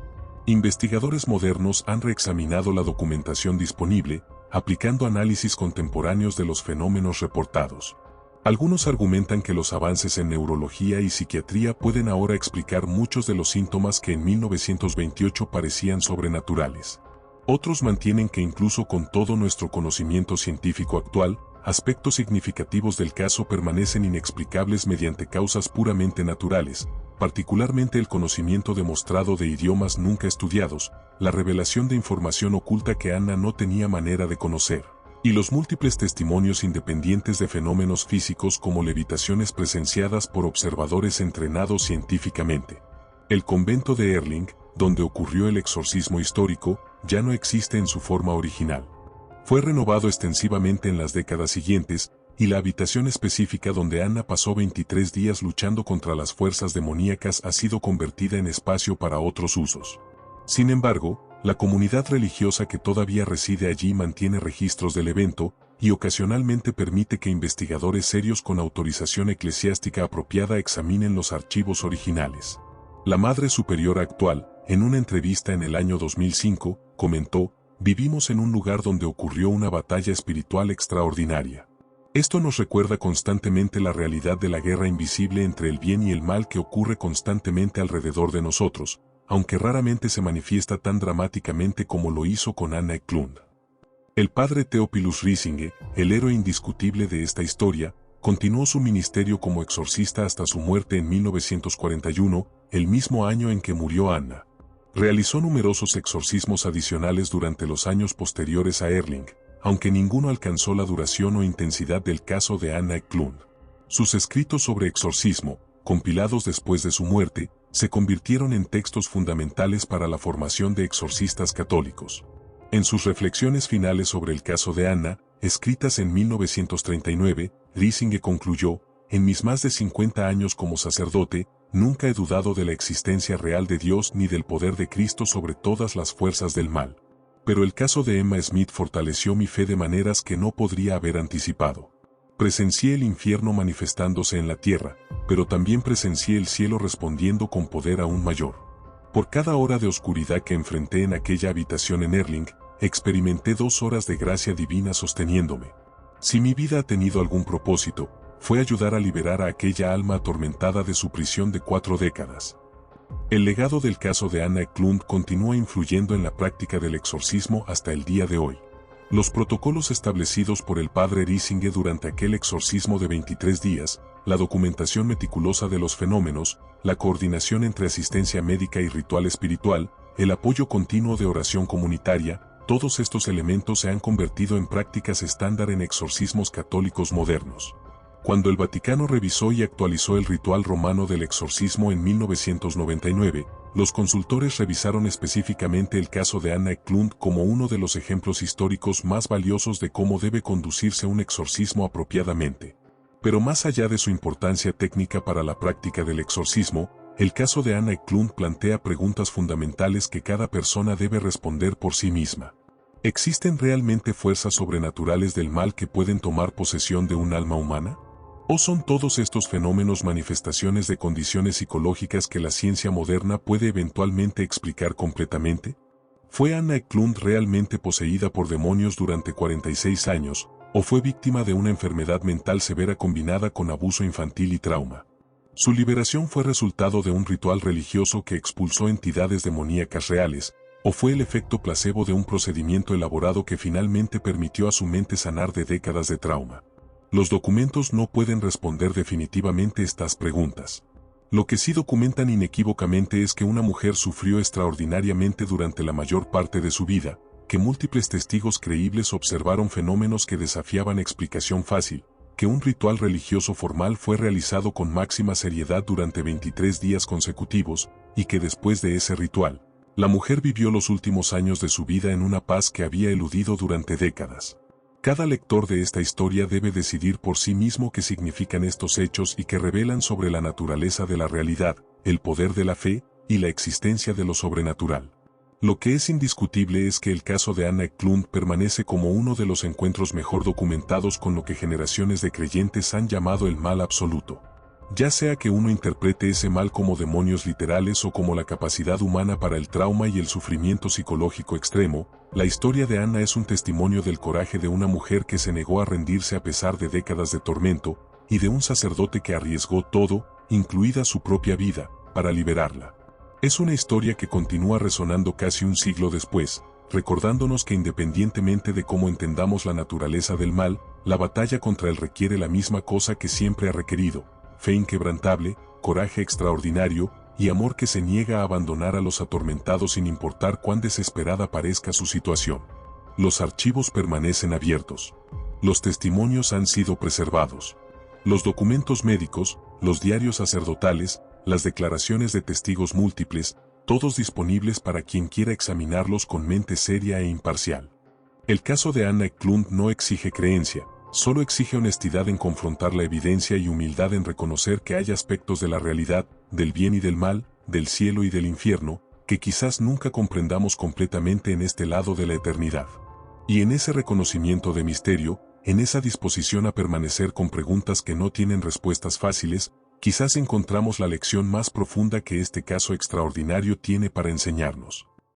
S1: Investigadores modernos han reexaminado la documentación disponible, aplicando análisis contemporáneos de los fenómenos reportados. Algunos argumentan que los avances en neurología y psiquiatría pueden ahora explicar muchos de los síntomas que en 1928 parecían sobrenaturales. Otros mantienen que incluso con todo nuestro conocimiento científico actual, aspectos significativos del caso permanecen inexplicables mediante causas puramente naturales, particularmente el conocimiento demostrado de idiomas nunca estudiados, la revelación de información oculta que Anna no tenía manera de conocer, y los múltiples testimonios independientes de fenómenos físicos como levitaciones presenciadas por observadores entrenados científicamente. El convento de Erling, donde ocurrió el exorcismo histórico, ya no existe en su forma original. Fue renovado extensivamente en las décadas siguientes, y la habitación específica donde Anna pasó 23 días luchando contra las fuerzas demoníacas ha sido convertida en espacio para otros usos. Sin embargo, la comunidad religiosa que todavía reside allí mantiene registros del evento, y ocasionalmente permite que investigadores serios con autorización eclesiástica apropiada examinen los archivos originales. La Madre Superiora actual, en una entrevista en el año 2005, comentó: "Vivimos en un lugar donde ocurrió una batalla espiritual extraordinaria. Esto nos recuerda constantemente la realidad de la guerra invisible entre el bien y el mal que ocurre constantemente alrededor de nosotros, aunque raramente se manifiesta tan dramáticamente como lo hizo con Anna Eklund". El padre Theophilus Riesinger, el héroe indiscutible de esta historia, continuó su ministerio como exorcista hasta su muerte en 1941, el mismo año en que murió Anna. Realizó numerosos exorcismos adicionales durante los años posteriores a Erling, aunque ninguno alcanzó la duración o intensidad del caso de Anna Eklund. Sus escritos sobre exorcismo, compilados después de su muerte, se convirtieron en textos fundamentales para la formación de exorcistas católicos. En sus reflexiones finales sobre el caso de Anna, escritas en 1939, Riesinger concluyó: "En mis más de 50 años como sacerdote, nunca he dudado de la existencia real de Dios ni del poder de Cristo sobre todas las fuerzas del mal. Pero el caso de Emma Smith fortaleció mi fe de maneras que no podría haber anticipado. Presencié el infierno manifestándose en la tierra, pero también presencié el cielo respondiendo con poder aún mayor. Por cada hora de oscuridad que enfrenté en aquella habitación en Erling, experimenté 2 horas de gracia divina sosteniéndome. Si mi vida ha tenido algún propósito, fue ayudar a liberar a aquella alma atormentada de su prisión de 4 décadas". El legado del caso de Anna Eklund continúa influyendo en la práctica del exorcismo hasta el día de hoy. Los protocolos establecidos por el padre Riesinger durante aquel exorcismo de 23 días, la documentación meticulosa de los fenómenos, la coordinación entre asistencia médica y ritual espiritual, el apoyo continuo de oración comunitaria, todos estos elementos se han convertido en prácticas estándar en exorcismos católicos modernos. Cuando el Vaticano revisó y actualizó el ritual romano del exorcismo en 1999, los consultores revisaron específicamente el caso de Anna Eklund como uno de los ejemplos históricos más valiosos de cómo debe conducirse un exorcismo apropiadamente. Pero más allá de su importancia técnica para la práctica del exorcismo, el caso de Anna Eklund plantea preguntas fundamentales que cada persona debe responder por sí misma. ¿Existen realmente fuerzas sobrenaturales del mal que pueden tomar posesión de un alma humana? ¿O son todos estos fenómenos manifestaciones de condiciones psicológicas que la ciencia moderna puede eventualmente explicar completamente? ¿Fue Anna Eklund realmente poseída por demonios durante 46 años, o fue víctima de una enfermedad mental severa combinada con abuso infantil y trauma? ¿Su liberación fue resultado de un ritual religioso que expulsó entidades demoníacas reales, o fue el efecto placebo de un procedimiento elaborado que finalmente permitió a su mente sanar de décadas de trauma? Los documentos no pueden responder definitivamente estas preguntas. Lo que sí documentan inequívocamente es que una mujer sufrió extraordinariamente durante la mayor parte de su vida, que múltiples testigos creíbles observaron fenómenos que desafiaban explicación fácil, que un ritual religioso formal fue realizado con máxima seriedad durante 23 días consecutivos, y que después de ese ritual, la mujer vivió los últimos años de su vida en una paz que había eludido durante décadas. Cada lector de esta historia debe decidir por sí mismo qué significan estos hechos y qué revelan sobre la naturaleza de la realidad, el poder de la fe y la existencia de lo sobrenatural. Lo que es indiscutible es que el caso de Anna Eklund permanece como uno de los encuentros mejor documentados con lo que generaciones de creyentes han llamado el mal absoluto. Ya sea que uno interprete ese mal como demonios literales o como la capacidad humana para el trauma y el sufrimiento psicológico extremo, la historia de Anna es un testimonio del coraje de una mujer que se negó a rendirse a pesar de décadas de tormento, y de un sacerdote que arriesgó todo, incluida su propia vida, para liberarla. Es una historia que continúa resonando casi un siglo después, recordándonos que independientemente de cómo entendamos la naturaleza del mal, la batalla contra él requiere la misma cosa que siempre ha requerido: fe inquebrantable, coraje extraordinario, y amor que se niega a abandonar a los atormentados sin importar cuán desesperada parezca su situación. Los archivos permanecen abiertos. Los testimonios han sido preservados. Los documentos médicos, los diarios sacerdotales, las declaraciones de testigos múltiples, todos disponibles para quien quiera examinarlos con mente seria e imparcial. El caso de Anna Eklund no exige creencia, solo exige honestidad en confrontar la evidencia y humildad en reconocer que hay aspectos de la realidad, del bien y del mal, del cielo y del infierno, que quizás nunca comprendamos completamente en este lado de la eternidad. Y en ese reconocimiento de misterio, En esa disposición a permanecer con preguntas que no tienen respuestas fáciles, quizás encontramos la lección más profunda que este caso extraordinario tiene para enseñarnos.